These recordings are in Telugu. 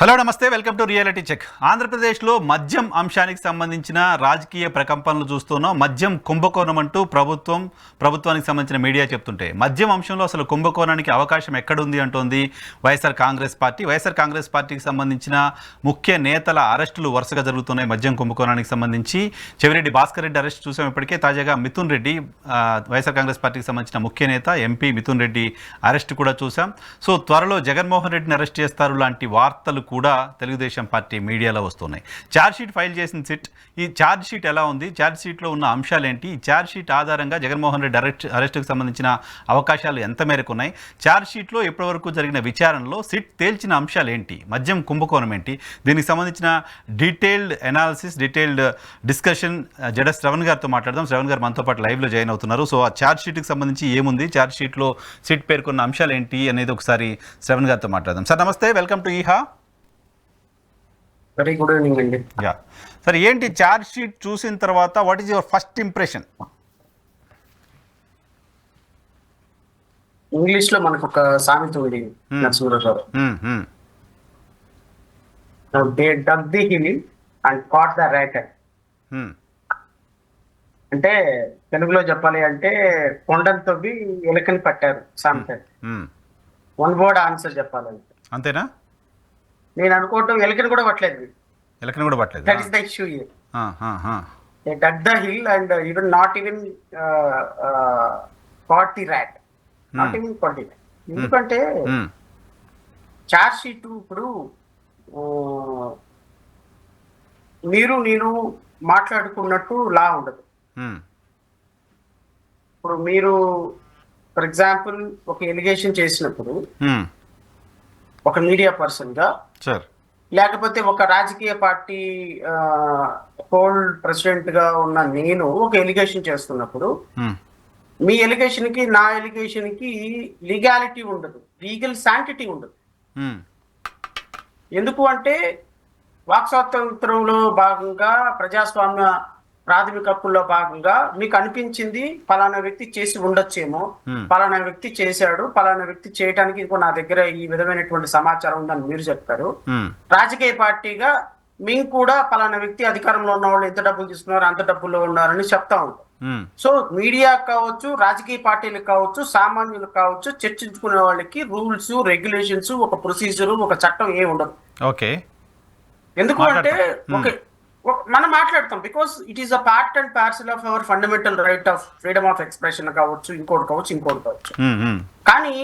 హలో నమస్తే, వెల్కమ్ టు రియాలిటీ చెక్. ఆంధ్రప్రదేశ్లో మద్యం అంశానికి సంబంధించిన రాజకీయ ప్రకంపనలు చూస్తున్నాం. మద్యం కుంభకోణం అంటూ ప్రభుత్వానికి సంబంధించిన మీడియా చెప్తుంటే మద్యం అంశంలో అసలు కుంభకోణానికి అవకాశం ఎక్కడుంది అంటోంది వైఎస్ఆర్ కాంగ్రెస్ పార్టీ. వైఎస్ఆర్ కాంగ్రెస్ పార్టీకి సంబంధించిన ముఖ్య నేతల అరెస్టులు వరుసగా జరుగుతున్నాయి. మద్యం కుంభకోణానికి సంబంధించి చెవిరెడ్డి భాస్కర్ రెడ్డి అరెస్ట్ చూసాం. ఇప్పటికే తాజాగా మిథున్ రెడ్డి, వైఎస్ఆర్ కాంగ్రెస్ పార్టీకి సంబంధించిన ముఖ్య నేత ఎంపీ మిథున్ రెడ్డి అరెస్ట్ కూడా చూసాం. సో త్వరలో జగన్మోహన్ రెడ్డిని అరెస్ట్ చేస్తారు లాంటి వార్తలు కూడా తెలుగుదేశం పార్టీ మీడియాలో వస్తున్నాయి. ఛార్జ్షీట్ ఫైల్ చేసిన సిట్, ఈ ఛార్జ్షీట్ ఎలా ఉంది, ఛార్జ్షీట్లో ఉన్న అంశాలు ఏంటి, ఈ ఛార్జ్షీట్ ఆధారంగా జగన్మోహన్ రెడ్డి అరెస్టుకు సంబంధించిన అవకాశాలు ఎంత మేరకు ఉన్నాయి, ఛార్జ్షీట్లో ఇప్పటివరకు జరిగిన విచారణలో సిట్ తేల్చిన అంశాలు ఏంటి, మద్యం కుంభకోణం ఏంటి, దీనికి సంబంధించిన డీటెయిల్డ్ అనాలిసిస్, డీటెయిల్డ్ డిస్కషన్ జడస్ శ్రవణ్ గారితో మాట్లాడదాం. శ్రవణ్ గారు మనతో పాటు లైవ్లో జాయిన్ అవుతున్నారు. సో ఆ ఛార్జ్షీట్కి సంబంధించి ఏముంది, ఛార్జ్షీట్లో సిట్ పేర్కొన్న అంశాలు ఏంటి అనేది ఒకసారి శ్రవణ్ గారితో మాట్లాడదాం. సార్ నమస్తే, వెల్కమ్ టు ఈహా. వెరీ గుడ్ ఈవినింగ్ అండి. యా సరే, ఏంటి ఛార్జ్ షీట్ చూసిన తర్వాత what is your first impression? English లో మనకు ఒక సామెత ఉంది, Narasimharao garu, they dug the hill and caught the rat. అంటే తెలుగులో చెప్పాలి అంటే కొండను తవ్వి ఎలుకని పట్టారు సామెత. వన్ వర్డ్ ఆన్సర్ చెప్పాలంటే అంతేనా? నేను అనుకోవటం ఎలుకని కూడా పట్టలేదు. ఎలక్షన్ కూడా పట్టలేదు. That is the issue here. They dug the hill and even not even caught the rat. Not even caught the rat. ఎందుకంటే చార్జ్ షీట్ ఇప్పుడు మీరు నేను మాట్లాడుకున్నట్టు లా ఉండదు. ఇప్పుడు మీరు ఫర్ ఎగ్జాంపుల్ ఒక ఎలిగేషన్ చేసినప్పుడు ఒక మీడియా పర్సన్ గా, లేకపోతే ఒక రాజకీయ పార్టీ హోల్డ్ ప్రెసిడెంట్ గా ఉన్న నేను ఒక ఎలిగేషన్ చేస్తున్నప్పుడు మీ ఎలిగేషన్ కి నా ఎలిగేషన్ కి లీగాలిటీ ఉండదు, లీగల్ శాంటిటీ ఉండదు. ఎందుకు అంటే వాక్ స్వాతంత్రంలో భాగంగా, ప్రజాస్వామ్య ప్రాథమిక హక్కుల్లో భాగంగా మీకు అనిపించింది ఫలానా వ్యక్తి చేసి ఉండొచ్చేమో, ఫలానా వ్యక్తి చేశాడు, ఫలానా వ్యక్తి చేయడానికి ఇంకో నా దగ్గర ఈ విధమైనటువంటి సమాచారం ఉందని మీరు చెప్తారు. రాజకీయ పార్టీగా మేము కూడా ఫలానా వ్యక్తి అధికారంలో ఉన్న వాళ్ళు ఎంత డబ్బులు తీసుకున్నారు, అంత డబ్బుల్లో ఉన్నారని చెప్తా ఉంటాం. సో మీడియా కావచ్చు, రాజకీయ పార్టీలకు కావచ్చు, సామాన్యులకు కావచ్చు, చర్చించుకునే వాళ్ళకి రూల్స్, రెగ్యులేషన్స్, ఒక ప్రొసీజర్, ఒక చట్టం ఏమి ఉండదు. ఓకే, ఎందుకు అంటే మనం మాట్లాడతాం because it is a part and parcel of our fundamental right of freedom of expression కావచ్చు, ఇంకోటి కావచ్చు. కానీ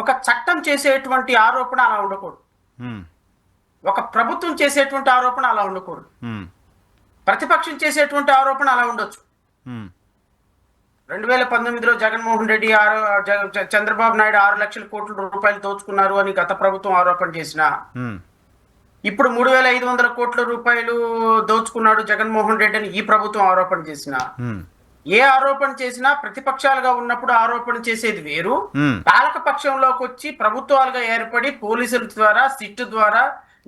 ఒక చట్టం చేసేటువంటి ఆరోపణ అలా ఉండకూడదు, ఒక ప్రభుత్వం చేసేటువంటి ఆరోపణ అలా ఉండకూడదు, ప్రతిపక్షం చేసేటువంటి ఆరోపణ అలా ఉండొచ్చు. 2019లో జగన్మోహన్ రెడ్డి చంద్రబాబు నాయుడు 6 లక్షల కోట్ల రూపాయలు దోచుకున్నారు అని గత ప్రభుత్వం ఆరోపణ చేసిన, ఇప్పుడు 3,500 కోట్ల రూపాయలు దోచుకున్నాడు జగన్మోహన్ రెడ్డి అని ఈ ప్రభుత్వం ఆరోపణ చేసిన, ఏ ఆరోపణ చేసినా ప్రతిపక్షాలుగా ఉన్నప్పుడు ఆరోపణ చేసేది వేరు, పాలక పక్షంలోకి వచ్చి ప్రభుత్వాలుగా ఏర్పడి పోలీసుల ద్వారా, సిట్ ద్వారా,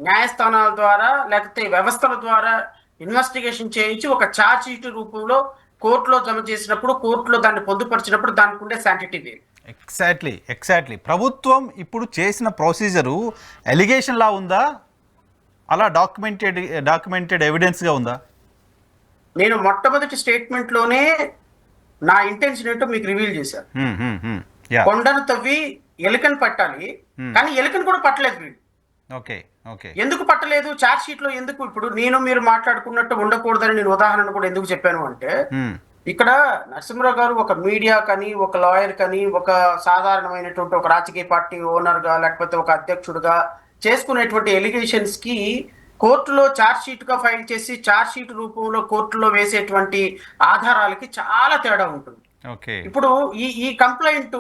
న్యాయస్థానాల ద్వారా, లేకపోతే వ్యవస్థల ద్వారా ఇన్వెస్టిగేషన్ చేయించి ఒక ఛార్జ్ షీట్ రూపంలో కోర్టులో జమ చేసినప్పుడు, కోర్టులో దాన్ని పొందుపరిచినప్పుడు దానికి ఉండే శాంటిటీ వేరు. ఎగ్జాక్ట్లీ ఇప్పుడు చేసిన ప్రొసీజరు ఎలిగేషన్ లా ఉందా, అలా డాక్యుమెంటెడ్ ఎవిడెన్స్ గా ఉందా? నేను మొట్టమొదటి స్టేట్మెంట్ లోనే నా ఇంటెన్షన్ ఏంటో మీకు రివీల్ చేశాను. కొండను తవ్వి ఎలుకను పట్టాలి, కానీ ఎలుకను కూడా పట్టలేదు వీళ్ళు. ఎందుకు పట్టలేదు, ఛార్జ్ షీట్ లో ఎందుకు? ఇప్పుడు నేను మీరు మాట్లాడుకున్నట్టు ఉండకూడదని నేను ఉదాహరణ కూడా ఎందుకు చెప్పాను అంటే, ఇక్కడ నరసింహరావు గారు ఒక మీడియా కని, ఒక లాయర్ కని, ఒక సాధారణమైనటువంటి ఒక రాజకీయ పార్టీ ఓనర్ గా, లేకపోతే ఒక అధ్యక్షుడుగా చేసుకునేటువంటి ఎలిగేషన్స్ కి కోర్టులో ఛార్జ్ షీట్ గా ఫైల్ చేసి ఛార్జ్ షీట్ రూపంలో కోర్టులో వేసేటువంటి ఆధారాలకి చాలా తేడా ఉంటుంది. ఇప్పుడు ఈ కంప్లైంట్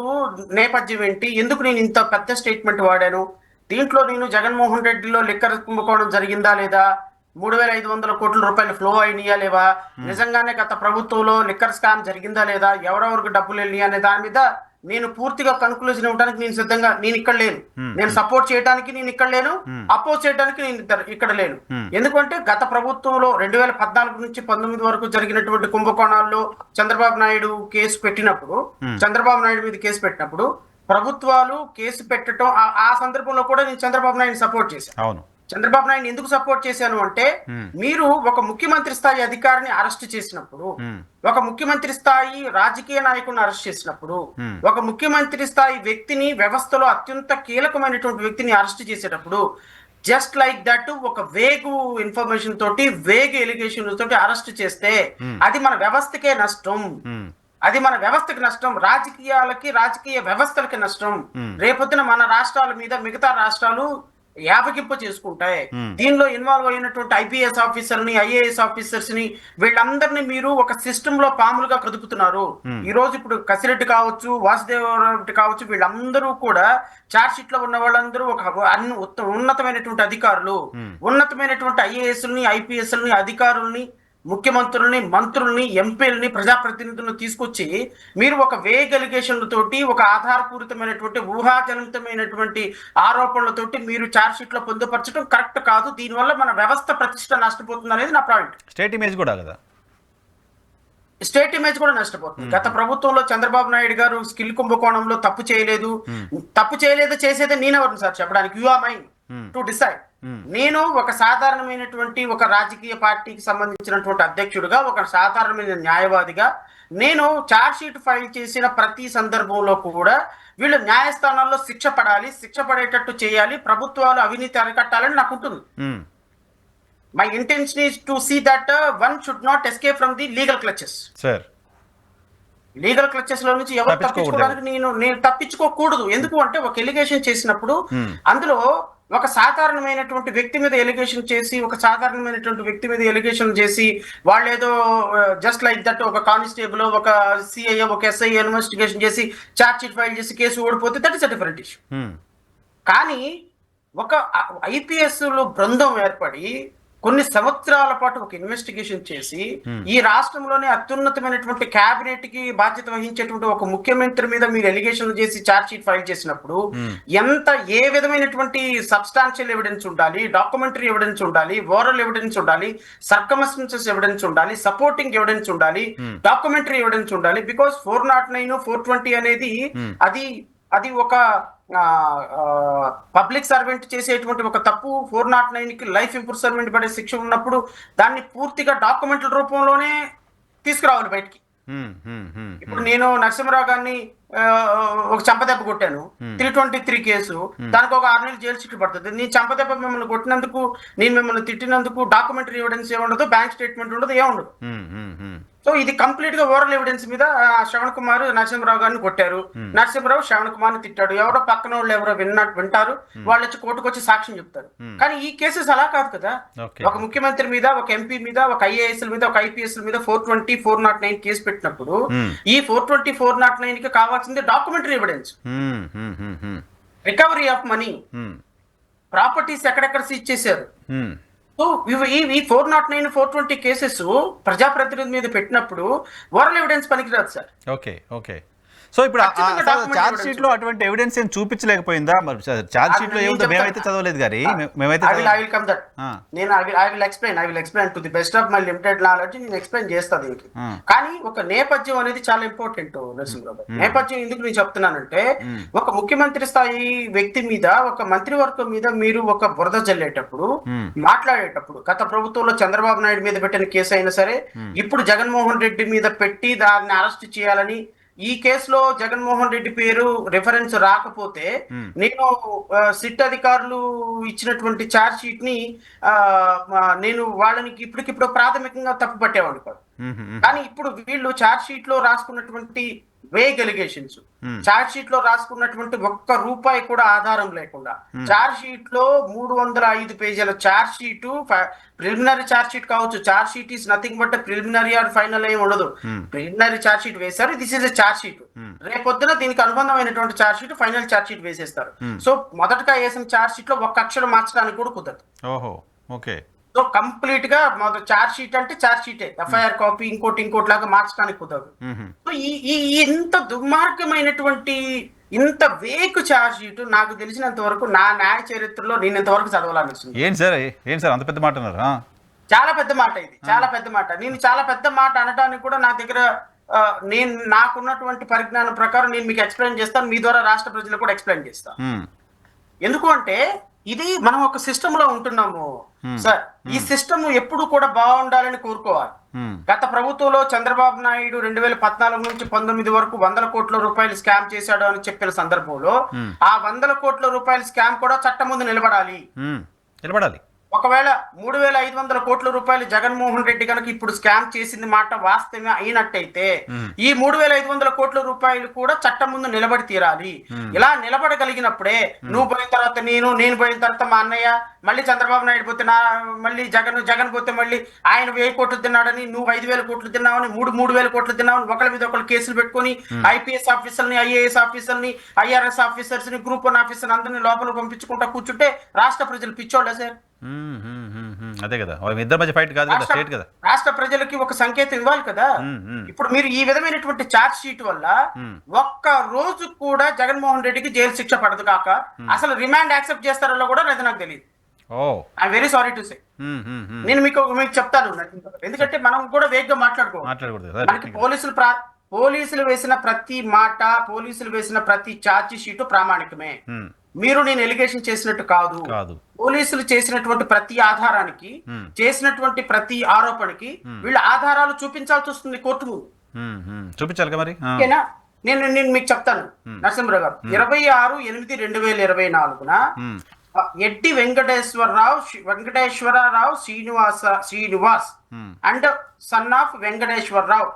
నేపథ్యం ఏంటి, ఎందుకు నేను ఇంత పెద్ద స్టేట్మెంట్ వాడాను, దీంట్లో నేను జగన్మోహన్ రెడ్డిలో లిక్కర్ కుంభకోణం జరిగిందా లేదా, 3,500 కోట్ల రూపాయలు ఫ్లో అయినాయా లేవా, నిజంగానే గత ప్రభుత్వంలో లిక్కర్ స్కామ్ జరిగిందా లేదా, ఎవరెవరికి డబ్బులు వెళ్ళి అనే దాని మీద నేను పూర్తిగా కన్క్లూజన్ ఇవ్వడానికి నేను సిద్ధంగా, నేను ఇక్కడ లేను. నేను సపోర్ట్ చేయడానికి నేను ఇక్కడ లేను, అపోజ్ చేయడానికి నేను ఇక్కడ లేను. ఎందుకంటే గత ప్రభుత్వంలో 2014 నుంచి 19 వరకు జరిగినటువంటి కుంభకోణాల్లో చంద్రబాబు నాయుడు కేసు పెట్టినప్పుడు, చంద్రబాబు నాయుడు మీద కేసు పెట్టినప్పుడు ప్రభుత్వాలు కేసు పెట్టడం ఆ సందర్భంలో కూడా నేను చంద్రబాబు నాయుడు సపోర్ట్ చేశాను. అవును. చంద్రబాబు నాయుడు ఎందుకు సపోర్ట్ చేశాను అంటే, మీరు ఒక ముఖ్యమంత్రి స్థాయి అధికారిని అరెస్ట్ చేసినప్పుడు, ఒక ముఖ్యమంత్రి స్థాయి రాజకీయ నాయకుడిని అరెస్ట్ చేసినప్పుడు, ఒక ముఖ్యమంత్రి స్థాయి వ్యక్తిని, వ్యవస్థలో అత్యంత కీలకమైనటువంటి వ్యక్తిని అరెస్ట్ చేసేటప్పుడు, జస్ట్ లైక్ దట్ ఒక వేగు ఇన్ఫర్మేషన్ తోటి, వేగు ఎలిగేషన్ తోటి అరెస్ట్ చేస్తే అది మన వ్యవస్థకే నష్టం. అది మన వ్యవస్థకి నష్టం, రాజకీయాలకి, రాజకీయ వ్యవస్థలకి నష్టం. రేపొద్దున మన రాష్ట్రాల మీద మిగతా రాష్ట్రాలు యాపకింప చేసుకుంటాయి. దీనిలో ఇన్వాల్వ్ అయినటువంటి ఐపీఎస్ ఆఫీసర్ని, ఐఏఎస్ ఆఫీసర్స్ ని, వీళ్ళందరినీ మీరు ఒక సిస్టమ్ లో పాములుగా కదుపుతున్నారు. ఈ రోజు ఇప్పుడు కసిరెడ్డి కావచ్చు, వాసుదేవరెడ్డి కావచ్చు, వీళ్ళందరూ కూడా చార్జ్ షీట్ లో ఉన్న వాళ్ళందరూ ఒక ఉన్నతమైనటువంటి అధికారులు, ఉన్నతమైనటువంటి ఐఏఎస్ని, ఐపీఎస్ని, అధికారుల్ని, ముఖ్యమంత్రుల్ని, మంత్రుల్ని, ఎంపీలని, ప్రజాప్రతినిధులను తీసుకొచ్చి మీరు ఒక వేగ్ అలిగేషన్లతోటి, ఒక ఆధారపూరితమైనటువంటి, ఊహాజనితమైనటువంటి ఆరోపణలతోటి మీరు ఛార్జ్ షీట్ లో పొందుపరచడం కరెక్ట్ కాదు. దీనివల్ల మన వ్యవస్థ ప్రతిష్ట నష్టపోతుంది అనేది నా పాయింట్. స్టేట్ ఇమేజ్ కూడా కదా, స్టేట్ ఇమేజ్ కూడా నష్టపోతుంది. గత ప్రభుత్వంలో చంద్రబాబు నాయుడు గారు స్కిల్ కుంభకోణంలో తప్పు చేయలేదు చేసేదే నేనెవరిని సార్ చెప్పడానికి? You are mine to decide. నేను ఒక సాధారణమైనటువంటి ఒక రాజకీయ పార్టీకి సంబంధించినటువంటి అధ్యక్షుడిగా, ఒక సాధారణమైన న్యాయవాదిగా, నేను ఛార్జ్ షీట్ ఫైల్ చేసిన ప్రతి సందర్భంలో కూడా వీళ్ళు న్యాయస్థానాల్లో శిక్ష పడేటట్టు చేయాలి, ప్రభుత్వాలు అవినీతి అరికట్టాలని నాకు ఉంటుంది. My intention is to see that one should not escape from the legal clutches. Legal clutches లో నుంచి ఎవరు తప్పించుకోవడానికి నేను తప్పించుకోకూడదు. ఎందుకు అంటే, ఒక ఎలిగేషన్ చేసినప్పుడు అందులో ఒక సాధారణమైనటువంటి వ్యక్తి మీద ఎలిగేషన్ చేసి, ఒక సాధారణమైనటువంటి వ్యక్తి మీద ఎలిగేషన్ చేసి, వాళ్ళు ఏదో జస్ట్ లైక్ దట్ ఒక కానిస్టేబుల్, ఒక సిఐ, ఒక ఎస్ఐ ఇన్వెస్టిగేషన్ చేసి ఛార్జ్ షీట్ ఫైల్ చేసి కేసు ఓడిపోతే that is a different issue. కానీ ఒక ఐపీఎస్ బృందం ఏర్పడి కొన్ని సంవత్సరాల పాటు ఒక ఇన్వెస్టిగేషన్ చేసి, ఈ రాష్ట్రంలోనే అత్యున్నతమైనటువంటి క్యాబినెట్ కి బాధ్యత వహించేటువంటి ఒక ముఖ్యమంత్రి మీద మీరు ఎలిగేషన్ చేసి ఛార్జ్ షీట్ ఫైల్ చేసినప్పుడు ఏ విధమైనటువంటి సబ్స్టాన్షియల్ ఎవిడెన్స్ ఉండాలి, డాక్యుమెంటరీ ఎవిడెన్స్ ఉండాలి, ఓరల్ ఎవిడెన్స్ ఉండాలి, సర్కమ్స్టెన్సెస్ ఎవిడెన్స్ ఉండాలి, సపోర్టింగ్ ఎవిడెన్స్ ఉండాలి, డాక్యుమెంటరీ ఎవిడెన్స్ ఉండాలి. బికాస్ 409, 420 అనేది అది ఒక పబ్లిక్ సర్వెంట్ చేసేటువంటి ఒక తప్పు. 409 కి లైఫ్ ఇంప్రిజన్మెంట్ పడే శిక్ష ఉన్నప్పుడు దాన్ని పూర్తిగా డాక్యుమెంట్ల రూపంలోనే తీసుకురావాలి బయటికి. ఇప్పుడు నేను నరసింహరావు గారిని ఒక చంపదెబ్బ కొట్టాను, 323 కేసు, దానికి ఒక 6 నెలలు జైలు శిక్ష పడుతుంది. నేను చంపదెబ్బ మిమ్మల్ని కొట్టినందుకు, నేను మిమ్మల్ని తిట్టినందుకు డాక్యుమెంటరీ ఎవిడెన్స్ ఏముండదు, బ్యాంక్ స్టేట్మెంట్ ఉండదు, ఏముండదు. సో ఇది కంప్లీట్ గా ఓరల్ ఎవిడెన్స్ మీద శ్రవణ్ కుమార్ నరసింహరావు గారిని కొట్టారు, నరసింహరావు శ్రవణ్ కుమార్ ని తిట్టాడు, ఎవరో పక్కన వాళ్ళు ఎవరో వింటారు, వాళ్ళు వచ్చి కోర్టుకు వచ్చి సాక్ష్యం చెప్తారు. కానీ ఈ కేసెస్ అలా కాదు కదా. ఒక ముఖ్యమంత్రి మీద, ఒక ఎంపీ మీద, ఒక ఐఏఎస్ మీద, ఒక ఐపీఎస్ మీద 420, 409 కేసు పెట్టినప్పుడు ఈ 420, 409 కి కావాల్సింది documentary evidence, recovery of money, properties ఎక్కడెక్కడ సీజ్ చేశారు. సో ఈ 409, 420 కేసెస్ ప్రజాప్రతినిధి మీద పెట్టినప్పుడు ఓరల్ ఎవిడెన్స్ పనికిరాదు సార్. ఓకే. సో ఇప్పుడు ఛార్జ్ షీట్ లో అటువంటి ఎవిడెన్స్ ఏం చూపించలేకపోయిందా? మరి ఛార్జ్ షీట్ లో ఏముందో మేమైతే చదవలేదు గారి, మేమైతే I will explain to the best of my limited knowledge. నేను ఎక్స్ప్లెయిన్ చేస్తా దీనికి. కానీ ఒక నేపథ్యం అనేది చాలా ఇంపార్టెంట్ నరసింహరావు. నేపథ్యం ఎందుకు నేను చెప్తున్నానంటే, ఒక ముఖ్యమంత్రి స్థాయి వ్యక్తి మీద, ఒక మంత్రివర్గం మీద మీరు ఒక బురద జల్లేటప్పుడు, మాట్లాడేటప్పుడు, గత ప్రభుత్వంలో చంద్రబాబు నాయుడు మీద పెట్టిన కేసు అయినా సరే, ఇప్పుడు జగన్మోహన్ రెడ్డి మీద పెట్టి దాన్ని అరెస్ట్ చేయాలని, ఈ కేసులో జగన్మోహన్ రెడ్డి పేరు రిఫరెన్స్ రాకపోతే నేను సిట్ అధికారులు ఇచ్చినటువంటి ఛార్జ్ షీట్ ని నేను వాళ్ళని ఇప్పటికిప్పుడు ప్రాథమికంగా తప్పు పట్టేవాడు కాదు. కానీ ఇప్పుడు వీళ్ళు ఛార్జ్ షీట్ లో రాసుకున్నటువంటి వేగ్ ఎలిగేషన్స్, ఛార్జ్ షీట్ లో రాసుకున్నటువంటి ఒక్క రూపాయి కూడా ఆధారం లేకుండా, ఛార్జ్ షీట్ లో 305 పేజీల charge sheet, preliminary charge sheet కావచ్చు, charge sheet is nothing but preliminary or final ఏమి ఉండదు. ప్రిలిమినరీ ఛార్జ్ షీట్ వేశారు, this is a charge sheet. రేపొద్దున దీనికి అనుబంధమైనటువంటి charge sheet, final charge sheet వేసేస్తారు. సో మొదటగా వేసిన ఛార్జ్ షీట్ లో ఒక్క అక్షరం మార్చడానికి కూడా కుదరదు. సో కంప్లీట్ గా ఛార్జ్ షీట్ అంటే ఛార్జ్ షీటే, ఎఫ్ఐఆర్ కాపీ ఇంకోటి లాగా మార్చడానికి కుదరదు. సో ఈ ఇంత దుర్మార్గమైనటువంటి, ఇంత వేకు ఛార్జ్ షీట్ నాకు తెలిసినంత వరకు నా న్యాయ చరిత్రలో నేను ఇంతవరకు చదవాలనిస్తుంది. ఏంటి సార్ అంత పెద్ద మాట అన్నారు? చాలా పెద్ద మాట ఇది, చాలా పెద్ద మాట. నేను చాలా పెద్ద మాట అనడానికి కూడా నా దగ్గర నేను నాకున్నటువంటి పరిజ్ఞానం ప్రకారం నేను మీకు ఎక్స్ప్లెయిన్ చేస్తాను, మీ ద్వారా రాష్ట్ర ప్రజలకు కూడా ఎక్స్ప్లెయిన్ చేస్తాను. ఎందుకు అంటే ఇది మనం ఒక సిస్టమ్ లో ఉంటున్నాము సార్. ఈ సిస్టమ్ ఎప్పుడు కూడా బాగుండాలని కోరుకోవాలి. గత ప్రభుత్వంలో చంద్రబాబు నాయుడు 2014 నుంచి 19 వరకు 100 కోట్ల రూపాయలు స్కామ్ చేశాడు అని చెప్పిన సందర్భంలో ఆ 100 కోట్ల రూపాయల స్కామ్ కూడా చట్టం ముందు నిలబడాలి. ఒకవేళ 3,500 కోట్ల రూపాయలు జగన్మోహన్ రెడ్డి కనుక ఇప్పుడు స్కామ్ చేసింది మాట వాస్తవమే అయినట్టయితే ఈ 3,500 కోట్ల రూపాయలు కూడా చట్టం ముందు నిలబడి తీరాలి. ఇలా నిలబడగలిగినప్పుడే నువ్వు పోయిన తర్వాత నేను పోయిన తర్వాత మా అన్నయ్య, మళ్ళీ చంద్రబాబు నాయుడు పోతే మళ్ళీ జగన్ పోతే మళ్ళీ ఆయన 1000 కోట్లు తిన్నాడని, నువ్వు 5,000 కోట్లు తిన్నావని, 3,000 కోట్లు తిన్నావని ఒకళ్ళ మీద ఒకళ్ళు కేసులు పెట్టుకుని ఐపీఎస్ ఆఫీసర్ని, ఐఏఎస్ ఆఫీసర్ని, ఐఆర్ఎస్ ఆఫీసర్స్ ని, గ్రూప్ 1 ఆఫీసర్ అందరినీ లోపల పంపించుకుంటా కూర్చుంటే రాష్ట్ర ప్రజలు పిచ్చోళ్ళ సార్. అదే కదా, ఇద్దరి మధ్య ఫైట్ కాదు కదా, స్టేట్ కదా. రాష్ట్ర ప్రజలకి ఒక సంకేతం ఇవ్వాలి కదా. ఇప్పుడు మీరు ఈ విధమైనటువంటి చార్జ్ షీట్ వల్ల ఒక్క రోజు కూడా జగన్మోహన్ రెడ్డికి జైలు శిక్ష పడదు కాక అసలు రిమాండ్ యాక్సెప్ట్ చేస్తారో కూడా లేదు, నాకు తెలియదు. I'm very sorry to say. నేను మీకు చెప్తాను, ఎందుకంటే మనం కూడా వేగంగా మాట్లాడుకోవాలి. మనకి పోలీసులు వేసిన ప్రతి మాట, పోలీసులు వేసిన ప్రతి ఛార్జ్ షీటు ప్రామాణికమే. మీరు నేను ఎలిగేషన్ చేసినట్టు కాదు. పోలీసులు చేసినటువంటి ప్రతి ఆధారానికి, చేసినటువంటి ప్రతి ఆరోపణకి వీళ్ళ ఆధారాలు చూపించాల్సి వస్తుంది కోర్టు ముందు. చూపించాలి మరి. నేను మీకు చెప్తాను నరసింహరావు గారు, 26/8/2024 ఎడ్డి Venkateswararao Srinivas and son of Venkateswararao,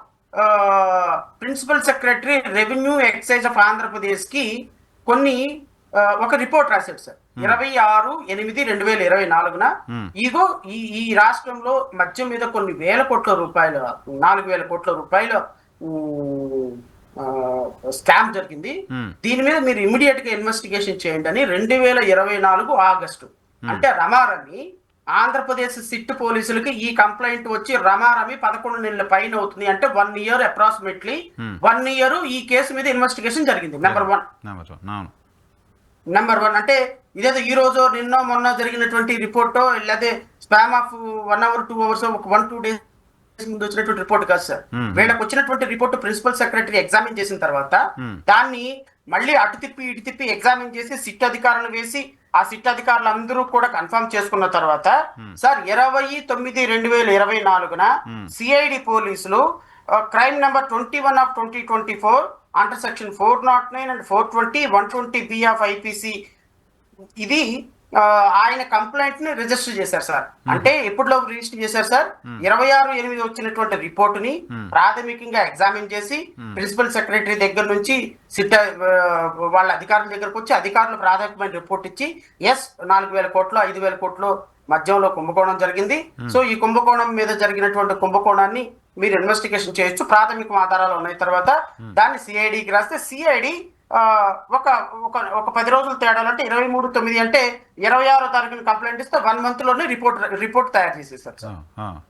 principal secretary revenue excise of Andhra Pradesh కి కొన్ని ఒక రిపోర్ట్ రాశాడు సార్. 26/8/2024 ఇగో ఈ రాష్ట్రంలో మద్యం మీద కొన్ని 1,000 కోట్ల రూపాయలు, 4,000 కోట్ల రూపాయలు స్కామ్ జరిగింది. దీని మీద మీరు ఇమీడియట్ గా ఇన్వెస్టిగేషన్ చేయండి అని 2024 ఆగస్టు, అంటే రమారమి ఆంధ్రప్రదేశ్ సిట్ పోలీసులకి ఈ కంప్లైంట్ వచ్చి రమారమి 11 నెలల పైన అవుతుంది. అంటే 1 year అప్రాక్సిమేట్లీ 1 year ఈ కేసు మీద ఇన్వెస్టిగేషన్ జరిగింది. నెంబర్ వన్ అంటే ఇదేదో ఈ రోజు నిన్న మొన్న జరిగినటువంటి రిపోర్టో లేదా స్పామ్ ఆఫ్ 1 hour 2 hours ఒక 1-2 days ముందు వచ్చినటువంటి రిపోర్ట్ కాదు సార్. వీళ్ళకి వచ్చినటువంటి రిపోర్ట్ ప్రిన్సిపల్ సెక్రటరీ ఎగ్జామిన్ చేసిన తర్వాత దాన్ని మళ్ళీ అటు తిప్పి ఇటు తిప్పి ఎగ్జామిన్ చేసి సిట్ అధికారులు వేసి ఆ సిట్ అధికారులు అందరూ కూడా కన్ఫర్మ్ చేసుకున్న తర్వాత సార్ 20/9/2024 సిఐడి పోలీసులు crime number 21/2024 under section 409 and 420, 120B of IPC ఇది ఆయన కంప్లైంట్ ని రిజిస్టర్ చేశారు సార్. అంటే ఎప్పుడులో రిజిస్టర్ చేశారు సార్? 26/8 వచ్చినటువంటి రిపోర్ట్ ని ప్రాథమికంగా ఎగ్జామిన్ చేసి ప్రిన్సిపల్ సెక్రటరీ దగ్గర నుంచి సిట్ వాళ్ళ అధికారుల దగ్గరకు వచ్చి అధికారులు ప్రాథమికమైన రిపోర్ట్ ఇచ్చి 4,000 కోట్లు 5,000 కోట్లు మధ్యంలో కుంభకోణం జరిగింది. సో ఈ కుంభకోణం మీద జరిగినటువంటి కుంభకోణాన్ని మీరు ఇన్వెస్టిగేషన్ చేయొచ్చు, ప్రాథమిక ఆధారాలు ఉన్నాయి. తర్వాత దాన్ని సిఐడికి రాస్తే సిఐడి ఒక 10 రోజులు తేడాలు అంటే 23/9 అంటే 26వ తారీఖున కంప్లైంట్ ఇస్తే 1 month లోనే రిపోర్ట్ తయారు చేసేస్తారు సార్.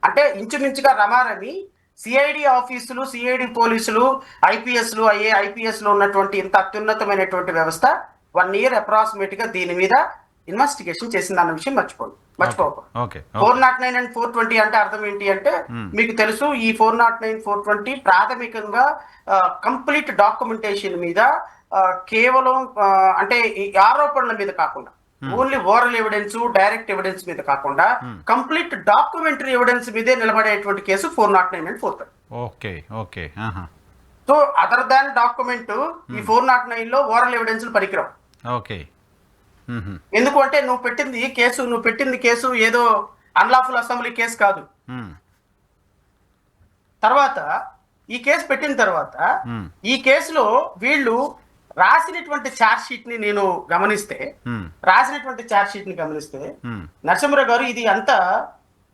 అంటే ఇంచుమించుగా రమారమి సిఐడి ఆఫీసులు, సిఐడి పోలీసులు, ఐపీఎస్లు, ఐపీఎస్ లో ఉన్నటువంటి ఇంత అత్యున్నతమైనటువంటి వ్యవస్థ 1 year అప్రాక్సిమేట్ గా దీని మీద ఇన్వెస్టిగేషన్ చేసింది అన్న విషయం మర్చిపోకూడదు. 409 and 420 అంటే అర్థం ఏంటి అంటే మీకు తెలుసు, ఈ 409, 420 ప్రాథమికంగా కంప్లీట్ డాక్యుమెంటేషన్ మీద కేవలం అంటే ఆరోపణల మీద కాకుండా only oral evidence, direct evidence మీద కాకుండా కంప్లీట్ డాక్యుమెంటరీ ఎవిడెన్స్ మీదే నిలబడేటువంటి case 409 and 420. So other than document ఈ 409 లో ఓరల్ ఎవిడెన్స్ పనికిరావు. ఎందుకు అంటే నువ్వు పెట్టింది కేసు ఏదో అన్లాఫుల్ అసెంబ్లీ కేసు కాదు. తర్వాత ఈ కేసు పెట్టిన తర్వాత ఈ కేసులో వీళ్ళు రాసినటువంటి ఛార్జ్ షీట్ ని నేను గమనిస్తే నరసింహరావు గారు ఇది అంతా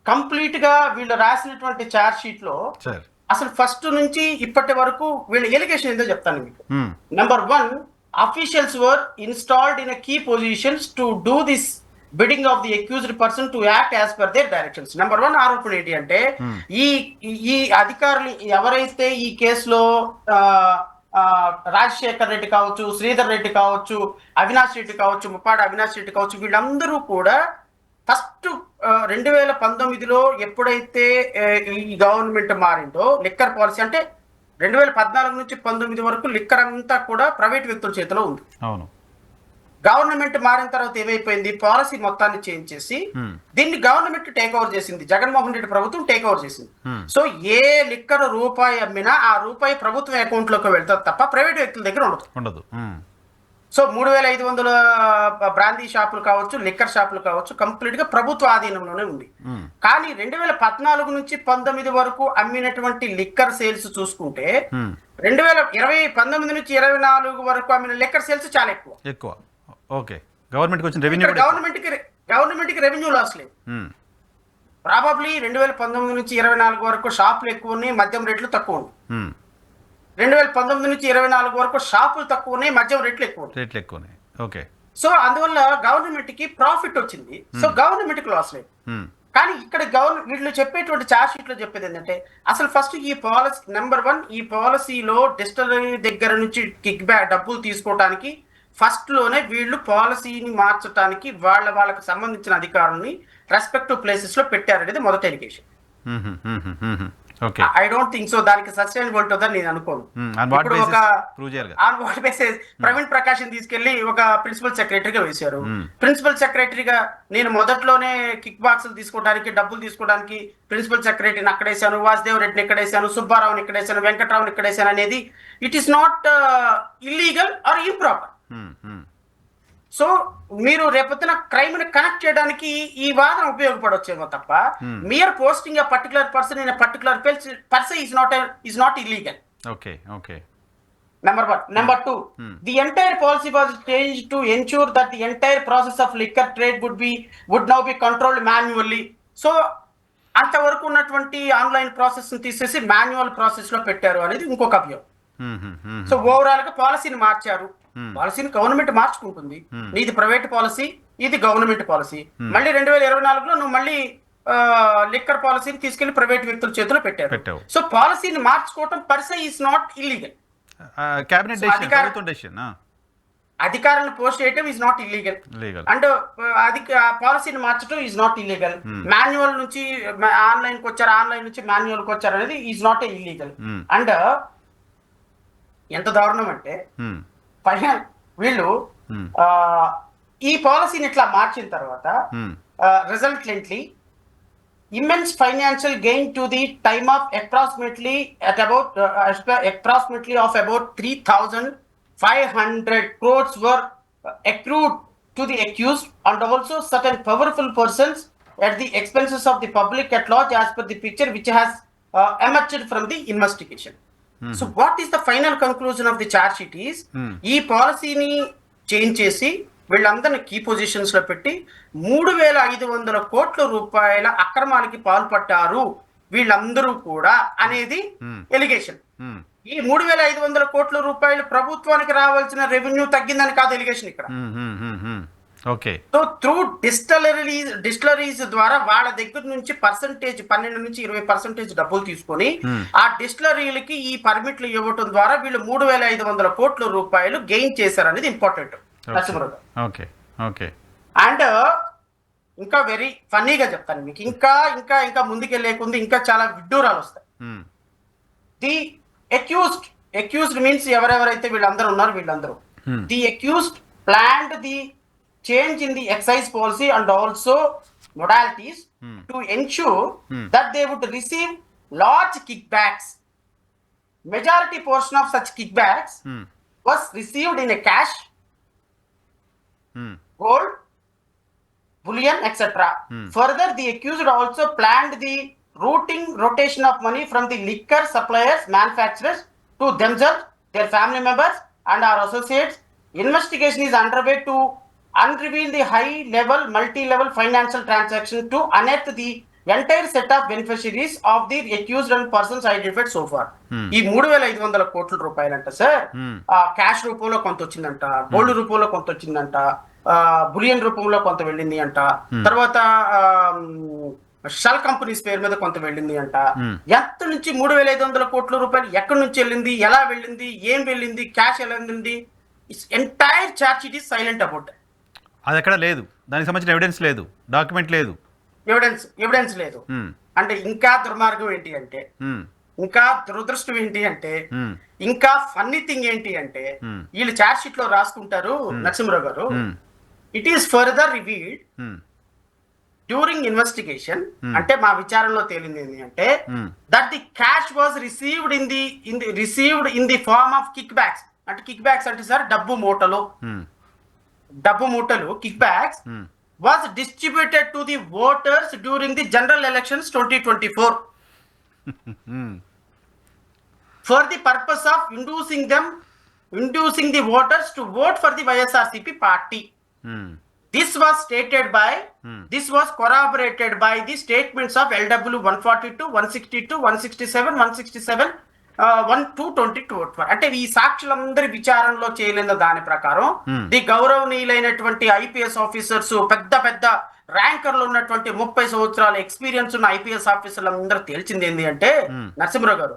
కంప్లీట్ గా వీళ్ళు రాసినటువంటి ఛార్జ్ షీట్ లో అసలు ఫస్ట్ నుంచి ఇప్పటి వరకు వీళ్ళ ఎలిగేషన్ ఏందో చెప్తాను మీకు. Number 1, officials were installed in a key positions to do this bidding of the accused person to act as per their directions. Number 1 ఆరోపణ ఏంటి అంటే ఈ అధికారులు ఎవరైతే ఈ కేసులో రాజశేఖర్ రెడ్డి కావచ్చు, శ్రీధర్ రెడ్డి కావచ్చు, అవినాష్ రెడ్డి కావచ్చు, ముప్పాడ అవినాష్ రెడ్డి కావచ్చు, వీళ్ళందరూ కూడా ఫస్ట్ 2019లో ఎప్పుడైతే ఈ గవర్నమెంట్ మారిందో లిక్కర్ పాలసీ అంటే 2014 నుంచి 19 వరకు లిక్కర్ అంతా కూడా ప్రైవేట్ వ్యక్తుల చేతిలో ఉంది. అవును. గవర్నమెంట్ మారిన తర్వాత ఏమైపోయింది, పాలసీ మొత్తాన్ని చేంజ్ చేసి దీన్ని గవర్నమెంట్ టేక్ ఓవర్ చేసింది. జగన్మోహన్ రెడ్డి ప్రభుత్వం టేక్ ఓవర్ చేసింది. సో ఏ లిక్కర్ రూపాయి అమ్మినా ఆ రూపాయి ప్రభుత్వం అకౌంట్ లోకి వెళ్తుంది తప్ప ప్రైవేట్ వ్యక్తుల దగ్గర ఉండదు. సో 3,500 బ్రాందీ షాపులు కావచ్చు, లిక్కర్ షాపులు కావచ్చు, కంప్లీట్ గా ప్రభుత్వ ఆధీనంలోనే ఉంది. కానీ 2014 నుంచి 19 వరకు అమ్మినటువంటి లిక్కర్ సేల్స్ చూసుకుంటే 19 నుంచి 24 వరకు అమ్మిన లిక్కర్ సేల్స్ చాలా ఎక్కువ. ఓకే. గవర్నమెంట్ కి రెవెన్యూ లాస్ లేదు. ప్రాబబ్లీ 2019 నుంచి 24 వరకు షాపులు ఎక్కువ ఉన్నాయి, మద్యం రేట్లు తక్కువ ఉన్నాయి. 2019 నుంచి 24 వరకు షాపులు తక్కువ ఉన్నాయి, మద్యం రేట్లు ఎక్కువ. ఓకే. సో అందువల్ల గవర్నమెంట్ కి ప్రాఫిట్ వచ్చింది. సో గవర్నమెంట్ కి లాస్ లేదు. కానీ ఇక్కడ వీళ్ళు చెప్పేటువంటి చార్జ్ షీట్ లో చెప్పేది ఏంటంటే అసలు ఫస్ట్ ఈ పాలసీ నెంబర్ 1, ఈ పాలసీలో డిస్టిలరీ దగ్గర నుంచి కిక్ బ్యాక్ డబ్బులు తీసుకోవడానికి ఫస్ట్ లోనే వీళ్ళు పాలసీని మార్చడానికి వాళ్ళకి సంబంధించిన అధికారుల్ని రెస్పెక్టివ్ ప్లేసెస్ లో పెట్టారనేది మొదటి allegation. I don't think so దానికి సస్టైనబిలిటీ ఉందని నేను అనుకోను. ఇప్పుడు ఒక ప్రవీణ్ ప్రకాష్ తీసుకెళ్లి ఒక ప్రిన్సిపల్ సెక్రటరీగా వేశారు. ప్రిన్సిపల్ సెక్రటరీగా నేను మొదట్లోనే కిక్ బాక్స్ తీసుకోవడానికి డబ్బులు తీసుకోవడానికి ప్రిన్సిపల్ సెక్రటరీని అక్కడేశాను, వాసుదేవ్ రెడ్డిని ఇక్కడేశాను, సుబ్బారావుని ఇక్కడేశాను, వెంకట్రావుని ఇక్కడేశాను అనేది it is not illegal or improper. So మీరు రేపొద్దున క్రైమ్ ని కనెక్ట్ చేయడానికి ఈ వాదన ఉపయోగపడొచ్చేమో తప్ప mere posting particular person in particular person is not illegal. Number 1. Number 2, the entire policy was changed to ensure that the entire process of liquor trade would now be controlled manually. So అంతవరకు ఉన్నటువంటి ఆన్లైన్ ప్రాసెస్ ని తీసేసి మాన్యువల్ ప్రాసెస్ లో పెట్టారు అనేది ఇంకొక అభియోగం. సో ఓవరాల్ గా పాలసీని మార్చారు. పాలసీని గవర్నమెంట్ మార్చుకుంటుంది. ఇది ప్రైవేట్ పాలసీ, ఇది గవర్నమెంట్ పాలసీ. మళ్ళీ 2024లో నువ్వు మళ్ళీ లిక్కర్ పాలసీని తీసుకెళ్లి ప్రైవేట్ వ్యక్తుల చేతిలో పెట్టారు. సో పాలసీని మార్చుకోవటం పర్సే ఈస్ నాట్ ఇల్లీగల్. అధికారులను పోస్ట్ చేయటం ఈజ్ నాట్ ఇల్లీగల్ అండ్ అది పాలసీని మార్చడం ఈజ్ నాట్ ఇల్లీగల్. మాన్యువల్ నుంచి ఆన్లైన్ కి వచ్చారు, ఆన్లైన్ నుంచి మాన్యువల్ కి వచ్చారు అనేది is not a illegal. And ఎంత దారుణం అంటే వీళ్ళు ఈ పాలసీని ఇట్లా మార్చిన తర్వాత రిజల్టెంట్లీ immense financial gain to the time of approximately of about 3,500 crores were accrued to the accused and also certain powerful persons at the expenses of the public at large as per the picture which has emerged from the investigation. So what is the final conclusion of the charge sheet is ఈ పాలసీని చేంజ్ చేసి వీళ్ళందరినీ కీ పొజిషన్స్ లో పెట్టి 3,500 కోట్ల రూపాయల అక్రమాలకి పాల్పడ్డారు వీళ్ళందరూ కూడా అనేది ఎలిగేషన్. ఈ 3,500 కోట్ల రూపాయలు ప్రభుత్వానికి రావాల్సిన రెవెన్యూ తగ్గిందని కాదు ఎలిగేషన్ ఇక్కడ. సో త్రూ డిస్టిలరీస్ ద్వారా వాళ్ళ దగ్గర నుంచి 12 నుంచి 20% డబ్బులు తీసుకొని ఆ డిస్టిలరీలకి ఈ పర్మిట్లు ఇవ్వటం ద్వారా వీళ్ళు 3,500 కోట్ల రూపాయలు గెయిన్ చేశారు అనేది ఇంపార్టెంట్. అండ్ ఇంకా వెరీ ఫన్నీగా చెప్తాను మీకు, ఇంకా ఇంకా ఇంకా ముందుకెళ్ళేకుంది ఇంకా చాలా విడ్డూరాలు వస్తాయి. ది అక్యూజ్డ్ మీన్స్ ఎవరెవరైతే వీళ్ళందరూ ఉన్నారు వీళ్ళందరూ the accused planned the change in the excise policy and also modalities to ensure that they would receive large kickbacks. Majority portion of such kickbacks was received in a cash, gold, bullion, etc. Further, the accused also planned the rotation of money from the liquor suppliers, manufacturers to themselves, their family members and our associates. Investigation is underway to unreveal the high-level, multi-level financial transaction to unearth the entire set of beneficiaries of the accused and persons identified so far. ఈ 3,500 కోట్ల రూపాయలంట సార్ క్యాష్ రూపంలో కొంత వచ్చిందంట, గోల్డ్ రూపంలో కొంత వచ్చిందంట, బులియన్ రూపంలో కొంత వెళ్ళింది అంట, తర్వాత షెల్ కంపెనీస్ పేరు మీద కొంత వెళ్ళింది అంట. ఎంత నుంచి 3,500 కోట్ల రూపాయలు ఎక్కడి నుంచి వెళ్ళింది, ఎలా వెళ్ళింది, ఏం వెళ్ళింది, క్యాష్ ఎలా వెళ్ళింది, entire charge sheet is silent about. అది ఎక్కడ లేదు, దానికి సంబంధించిన ఎవిడెన్స్ లేదు, డాక్యుమెంట్ లేదు, ఎవిడెన్స్ లేదు. అంటే ఇంకా దుర్మార్గం ఏంటి అంటే ఇంకా దురదృష్టం ఏంటి అంటే, ఇంకా ఫన్నీ థింగ్ ఏంటి అంటే, వీళ్ళు చార్జ్ షీట్ లో రాసుకుంటారు Narasimharao garu, it is further revealed during investigation, అంటే మా విచారణలో తేలింది ఏంటి అంటే, that the cash was received in the form of kickbacks. అంటే కిక్ బ్యాక్స్ అంటే సార్ డబ్బు మూటలు kickbacks was distributed to the voters during the general elections 2024 for the purpose of inducing the voters to vote for the YSRCP party. This was corroborated by the statements of LW 142, 162, 167, 167, 1/2/2024. అంటే ఈ సాక్షులందరి విచారణలో చేయలేని దాని ప్రకారం ది గౌరవనీయులైనటువంటి ఐపీఎస్ ఆఫీసర్స్, పెద్ద పెద్ద ర్యాంకర్లు ఉన్నటువంటి 30 సంవత్సరాల ఎక్స్పీరియన్స్ ఉన్న ఐపీఎస్ ఆఫీసర్లు అందరూ తేల్చింది ఏంటి అంటే, Narasimharao garu,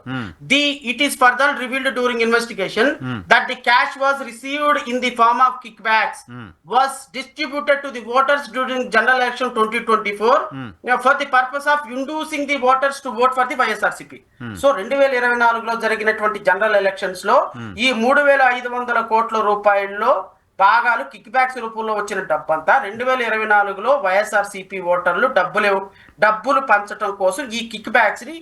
it is further revealed during investigation that the cash was received in the form of kickbacks was distributed to the voters during general election 2024 for the purpose of inducing the voters to vote for the YSRCP. So 2024లో జరిగినటువంటి జనరల్ ఎలక్షన్స్ లో ఈ 3,500 కోట్ల రూపాయల్లో భాగాలు కిక్ బ్యాక్స్ రూపంలో వచ్చిన డబ్బంతా 2024లో వైఎస్ఆర్సీపీ ఓటర్లు డబ్బులు పంచడం కోసం ఈ కిక్ బ్యాక్స్ ని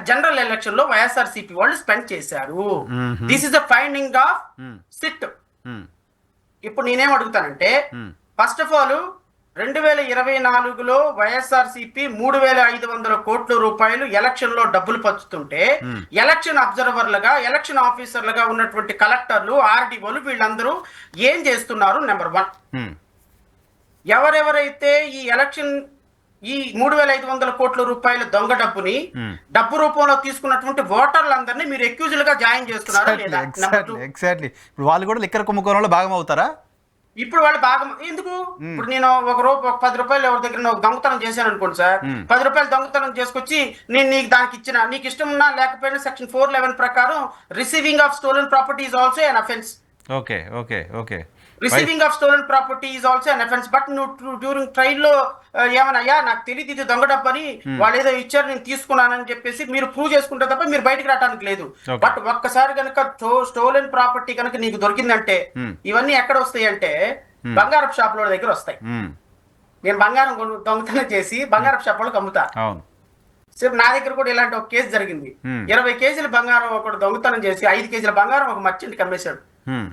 జనరల్ ఎలక్షన్ లో వైఎస్ఆర్సీపీ వాళ్ళు స్పెండ్ చేశారు. This is the finding of SIT. ఇప్పుడు నేనేం అడుగుతానంటే, ఫస్ట్ ఆఫ్ ఆల్ 2024లో వైఎస్ఆర్సీపీ 3,500 కోట్ల రూపాయలు ఎలక్షన్ లో డబ్బులు పంచుతుంటే, ఎలక్షన్ అబ్జర్వర్లుగా, ఎలక్షన్ ఆఫీసర్లుగా ఉన్నటువంటి కలెక్టర్లు, ఆర్డీఓలు వీళ్ళందరూ ఏం చేస్తున్నారు? నెంబర్ 1, ఎవరెవరైతే ఈ 3,500 కోట్ల రూపాయల దొంగ డబ్బుని డబ్బు రూపంలో తీసుకున్నటువంటి ఓటర్లందరినీ మీరు ఎక్యూజులుగా జాయిన్ చేస్తున్నారు లేదా? ఎగ్జాక్ట్లీ. ఇప్పుడు వాళ్ళు కూడా లిక్కర్ కుంభకోణంలో భాగం అవుతారా? ఇప్పుడు వాళ్ళు బాగా ఎందుకు? ఇప్పుడు నేను ఒక 10 రూపాయలు ఎవరి దగ్గర దొంగతనం చేశాను అనుకోండి సార్, 10 రూపాయలు దొంగతనం చేసుకొచ్చి నేను నీకు దానికి ఇచ్చిన, నీకు ఇష్టం ఉన్నా లేకపోయినా సెక్షన్ 411 ప్రకారం receiving of stolen property is also an offence. Okay okay okay receiving of stolen property is also an offence. But నువ్వు డ్యూరింగ్ ట్రైల్ లో ఏమనయ్యా నాకు తెలియదు ఇది దొంగ డబ్బు అని, వాళ్ళు ఏదో ఇచ్చారు నేను తీసుకున్నానని చెప్పేసి మీరు ప్రూవ్ చేసుకుంటే తప్ప మీరు బయటకు రావడానికి లేదు. బట్ ఒక్కసారి కనుక స్టోలెన్ ప్రాపర్టీ కనుక నీకు దొరికిందంటే ఇవన్నీ ఎక్కడ వస్తాయి అంటే బంగారపు షాపుల దగ్గర వస్తాయి. నేను బంగారం దొంగతనం చేసి బంగారపు షాప్ వాళ్ళకి అమ్ముతా. నా దగ్గర కూడా ఇలాంటి ఒక కేసు జరిగింది. 20 కేజీల బంగారం ఒకటి దొంగతనం చేసి 5 కేజీల బంగారం ఒక మర్చెంట్కి అమ్మేశాడు.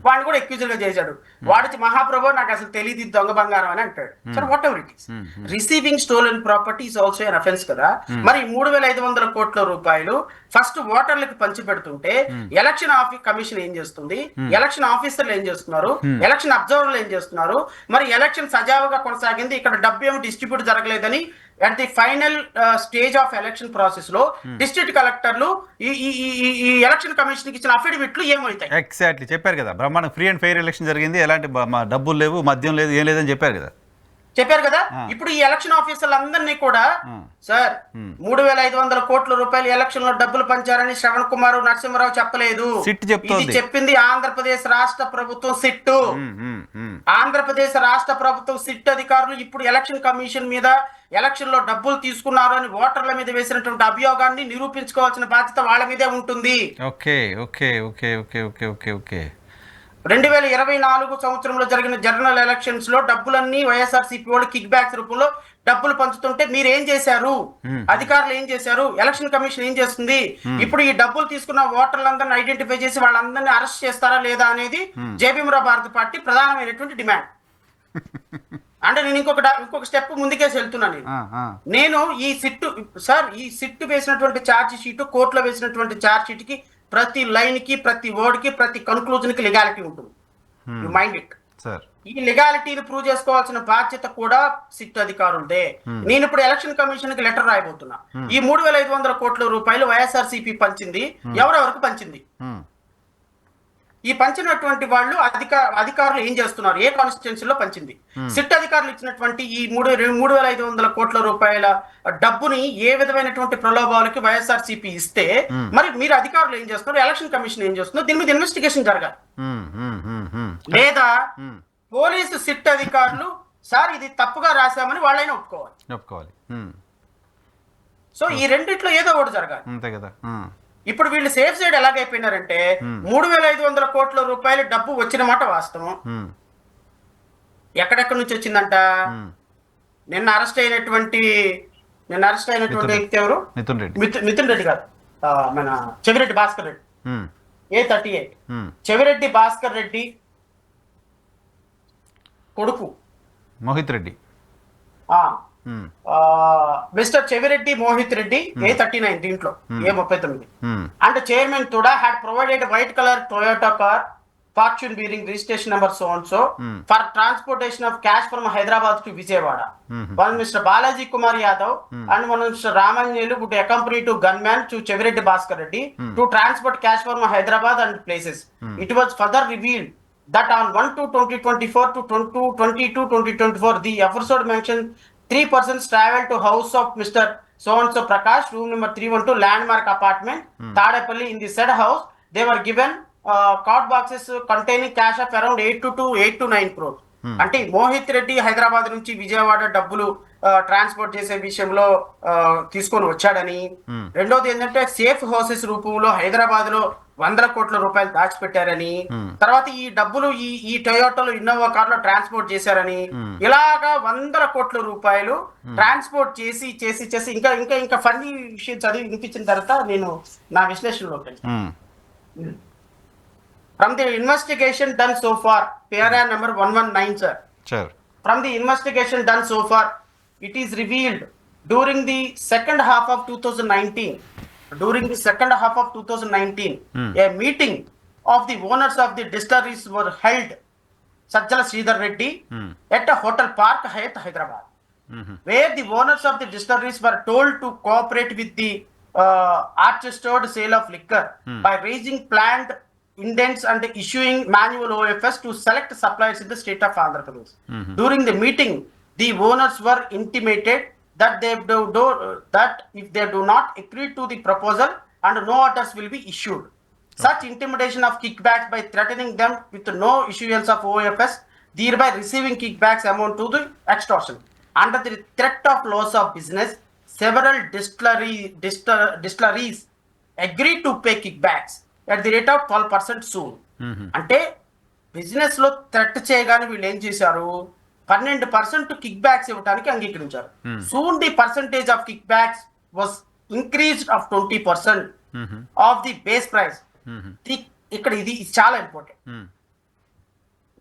వాడిని కూడా ఎక్యూజుల్ గా చేశాడు. వాడికి మహాప్రభు నాకు అసలు తెలియదు దొంగ బంగారం అని అంటాడు. సరే what ever it is, receiving stolen property is also an offence కదా. మరి 3,500 కోట్ల రూపాయలు ఫస్ట్ ఓటర్లకు పంచి పెడుతుంటే ఎలక్షన్ కమిషన్ ఏం చేస్తుంది, ఎలక్షన్ ఆఫీసర్లు ఏం చేస్తున్నారు, ఎలక్షన్ అబ్జర్వర్లు ఏం చేస్తున్నారు? మరి ఎలక్షన్ సజావుగా కొనసాగింది, ఇక్కడ డబ్బు ఏమి డిస్ట్రిబ్యూట్ జరగలేదని at the final stage of election process లో డిస్ట్రిక్ట్ కలెక్టర్లు ఈ ఎలక్షన్ కమిషన్ కి ఇచ్చిన అఫిడవిట్లు ఏమవుతాయి? ఎగ్జాక్ట్లీ చెప్పారు కదా, బ్రహ్మాండ ఫ్రీ అండ్ ఫెయిర్ ఎలక్షన్ జరిగింది, ఎలాంటి డబ్బులు లేవు, మద్యం లేదు, ఏం లేదని చెప్పారు కదా. ఇప్పుడు ఈ ఎలక్షన్ ఆఫీసర్లు అందరినీ కూడా సార్ 3,500 కోట్ల రూపాయలు ఎలక్షన్ లో డబ్బులు పంచారని శ్రవణ్ కుమార్, నరసింహరావు చెప్పలేదు. ఇది చెప్పింది ఆంధ్రప్రదేశ్ రాష్ట్ర ప్రభుత్వం సిట్టు. ఆంధ్రప్రదేశ్ రాష్ట్ర ప్రభుత్వం సిట్ అధికారులు ఇప్పుడు ఎలక్షన్ కమిషన్ మీద ఎలక్షన్ లో డబ్బులు తీసుకున్నారు అని ఓటర్ల మీద వేసినటువంటి అభియోగాన్ని నిరూపించుకోవాల్సిన బాధ్యత వాళ్ళ మీదే ఉంటుంది. 2024 సంవత్సరంలో జరిగిన జనరల్ ఎలక్షన్స్ లో డబ్బులన్నీ వైఎస్ఆర్సీపీ వాళ్ళు కిక్ బ్యాక్స్ రూపంలో డబ్బులు పంచుతుంటే మీరు ఏం చేశారు? అధికారులు ఏం చేశారు? ఎలక్షన్ కమిషన్ ఏం చేస్తుంది? ఇప్పుడు ఈ డబ్బులు తీసుకున్న ఓటర్లందరినీ ఐడెంటిఫై చేసి వాళ్ళందరినీ అరెస్ట్ చేస్తారా లేదా అనేది జేబీఎం భారత పార్టీ ప్రధానమైనటువంటి డిమాండ్. అంటే నేను ఇంకొక స్టెప్ ముందుకేసి వెళ్తున్నాను. నేను ఈ సిట్టు వేసినటువంటి ఛార్జ్ షీట్, కోర్టులో వేసినటువంటి ఛార్జ్ షీట్ కి ప్రతి లైన్ కి, ప్రతి వర్డ్ కి, ప్రతి కన్క్లూజన్ కి లీగాలిటీ ఉంటుంది. You mind it. ఈ లీగాలిటీని ప్రూవ్ చేసుకోవాల్సిన బాధ్యత కూడా సిట్ అధికారులదే. నేను ఇప్పుడు ఎలక్షన్ కమిషన్ కి లెటర్ రాయబోతున్నా. ఈ 3,500 కోట్ల రూపాయలు వైఎస్ఆర్సీపీ పంచింది, ఎవరెవరికి పంచింది? ఈ పంచినటువంటి వాళ్ళు అధికారులు ఏం చేస్తున్నారు, ఏ కాన్స్టిట్యున్సీలో పంచింది? సిట్ అధికారులు ఇచ్చినటువంటి ఈ 3,500 కోట్ల రూపాయల డబ్బుని ఏ విధమైనటువంటి ప్రలోభాలకి వైఎస్ఆర్సీపీ ఇస్తే మరి మీరు అధికారులు ఏం చేస్తున్నారు, ఎలక్షన్ కమిషన్ ఏం చేస్తున్నారు? దీని మీద ఇన్వెస్టిగేషన్ జరగాలి. లేదా పోలీసు సిట్ అధికారులు సార్ ఇది తప్పుగా రాశామని వాళ్ళైనా ఒప్పుకోవాలి. సో ఈ రెండిట్లో ఏదో ఒకటి జరగాలి. ఇప్పుడు వీళ్ళు సేఫ్ సైడ్ ఎలాగైపోయినారంటే 3,500 కోట్ల రూపాయలు డబ్బు వచ్చిన మాట వాస్తవం. ఎక్కడెక్కడి నుంచి వచ్చిందంట? నిన్న అరెస్ట్ అయినటువంటి వ్యక్తి ఎవరు? మిథున్ రెడ్డి కాదు, మన చెవిరెడ్డి భాస్కర్ రెడ్డి, A38. చెవిరెడ్డి భాస్కర్ రెడ్డి కొడుకు మోహిత్ రెడ్డి, మిస్టర్ చెవిరెడ్డి మోహిత్ రెడ్డి, A39 దీంట్లో A39. And chairman TUDA had provided white colour Toyota car fortune bearing registration number so and so for transportation of cash from Hyderabad to Vijayawada. One Mr. Balaji Kumar Yadav and one Mr. Ramanjelu would accompany to gunman to Chevireddy Bhaskar Reddy to transport cash from Hyderabad and places. It was further revealed that on 1/2/2024 to 22/22/2024 the aforesaid mentioned 3 persons traveled to house of Mr. so and so Prakash, room number 312, landmark apartment, Tadepalli. In the said house they were given card boxes containing cash of around 8 to 9 crores. అంటే మోహిత్ రెడ్డి హైదరాబాద్ నుంచి విజయవాడ డబ్బులు ట్రాన్స్పోర్ట్ చేసే విషయంలో తీసుకొని వచ్చాడని. రెండోది ఏంటంటే సేఫ్ హౌసెస్ రూపంలో హైదరాబాద్ లో 100 కోట్ల రూపాయలు దాచిపెట్టారని. తర్వాత ఈ డబ్బులు ఈ టొయోటాలో ఇన్నోవా కార్ లో ట్రాన్స్పోర్ట్ చేశారని. ఇలాగా 100 కోట్ల రూపాయలు ట్రాన్స్పోర్ట్ చేసి చేసి చేసి ఇంకా ఇంకా ఇంకా ఫన్నీ విషయం చదివి వినిపించిన తర్వాత నేను నా విశ్లేషణలోకి వెళ్తాను. From the investigation done so far, PRA number 119, sir. Sure. From the investigation done so far, it is revealed during the second half of 2019, a meeting of the owners of the distilleries were held, Sajjala Sridhar Reddy, at a hotel park, Hyatt, Hyderabad, where the owners of the distilleries were told to cooperate with the orchestrated sale of liquor by raising planned indents and issuing manual OFS to select suppliers in the state of Andhra Pradesh. During the meeting, the owners were intimated that that if they do not agree to the proposal and no orders will be issued. Such intimidation of kickbacks by threatening them with no issuance of OFS, thereby receiving kickbacks amount to the extortion. Under the threat of loss of business, several distilleries agreed to pay kickbacks at the rate of 12% soon. అంటే బిజినెస్ లో థ్రెట్ చేయగానే వీళ్ళు ఏం చేశారు, 12% కిక్ బ్యాక్స్ ఇవ్వడానికి అంగీకరించారు. Soon the percentage of kick backs was increased of 20% of the base price. ఇక్కడ ఇది చాలా important.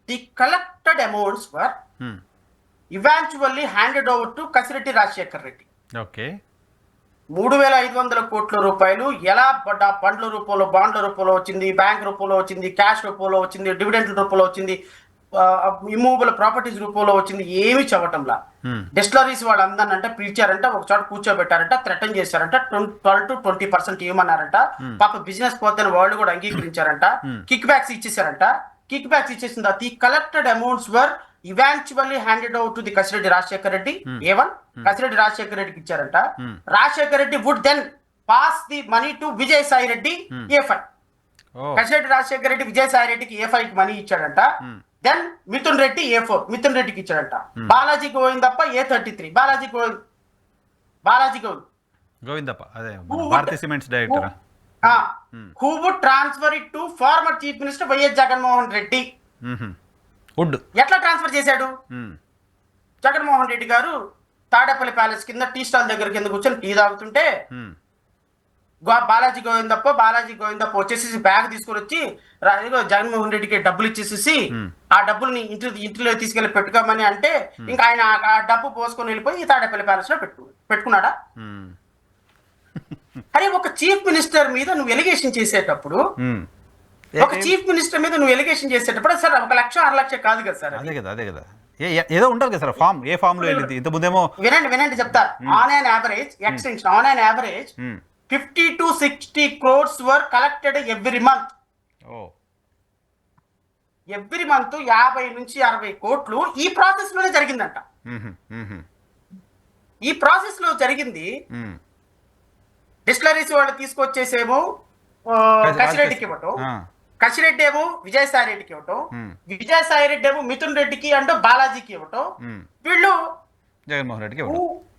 The collected amounts were eventually handed over to Kasireddy Rajasekhar Reddy. Okay, 3,500 కోట్ల రూపాయలు ఎలా బండ్ల రూపంలో, బాండ్ల రూపంలో వచ్చింది, బ్యాంక్ రూపంలో వచ్చింది, క్యాష్ రూపంలో వచ్చింది, డివిడెండ్ రూపంలో వచ్చింది, ఇమూవబుల్ ప్రాపర్టీస్ రూపంలో వచ్చింది, ఏమి చవటంలా. డిస్టిలరీస్ వాళ్ళు అందరినంటే పిలిచారంట, ఒక చోట కూర్చోబెట్టారంట, థ్రెటన్ చేశారంట, 12 to 20% ఇవ్వమన్నారంట. పాప బిజినెస్ పోతే వాళ్ళు కూడా అంగీకరించారంట. కిక్ బ్యాక్స్ ఇచ్చేసారంట. కిక్ బ్యాక్స్ ఇచ్చేసిన తర్వాత ఈ collected amounts were eventually handed over to the Kasireddy Rajశేఖర్ రెడ్డి A1. Kasireddy Rajశేఖర్ రెడ్డికి ఇచ్చారంట. Rajasekhar Reddy would then pass the money to Vijayasai Reddy A5. Kasireddy Rajasekhar Reddy Vijayasai రెడ్డికి A5 కి మనీ ఇచ్చాడంట. దెన్ మిథున్ రెడ్డి A4 మిథున్ రెడ్డికి ఇచ్చాడంట. బాలాజీ గోవిందప్ప A33 బాలాజీ గోవిందప్ప, అదే Bharatiya cements director. who would transfer it to former chief minister YS Jaganmohan Reddy. ఎట్లా ట్రాన్స్ఫర్ చేశాడు? జగన్మోహన్ రెడ్డి గారు తాడేపల్లి ప్యాలెస్ కింద టీ స్టాల్ దగ్గర కింద కూర్చొని టీ తాగుతుంటే బాలాజీ గోవిందప్ప వచ్చేసి బ్యాగ్ తీసుకొని వచ్చి జగన్మోహన్ రెడ్డికి డబ్బులు ఇచ్చేసేసి ఆ డబ్బుల్ని ఇంటిలో తీసుకెళ్లి పెట్టుకోమని అంటే ఇంకా ఆయన ఆ డబ్బు పోసుకొని వెళ్ళిపోయి తాడేపల్లి ప్యాలెస్ లో పెట్టుకున్నాడా? అరే, ఒక చీఫ్ మినిస్టర్ మీద నువ్వు ఎలిగేషన్ చేసేటప్పుడు సార్ 1 లక్ష 6 లక్ష కాదు కదా సార్. అదే కదా ఏదో ఉంటారు కదా సార్ ఫామ్. ఏ ఫామ్ లో వెళ్ళింది ఇంత ముందేమో. వినండి చెప్తా. On an average extension 50 to 60 crores were collected every month. Every month 50 నుంచి 60 కోట్లు ఈ ప్రాసెస్ లోనే జరిగిందంట. ఈ ప్రాసెస్ లో జరిగింది. డిస్టిలరీస్ వాళ్ళు తీసుకొచ్చేసేమో కసిరెడ్డికి ఇవ్వటం, కసిరెడ్డి ఏమో విజయసాయి రెడ్డికి ఇవ్వటం, విజయసాయి రెడ్డి ఏమో మిథున్ రెడ్డికి అంటే బాలాజీకి ఇవ్వటం. వీళ్ళు జగన్మోహన్ రెడ్డికి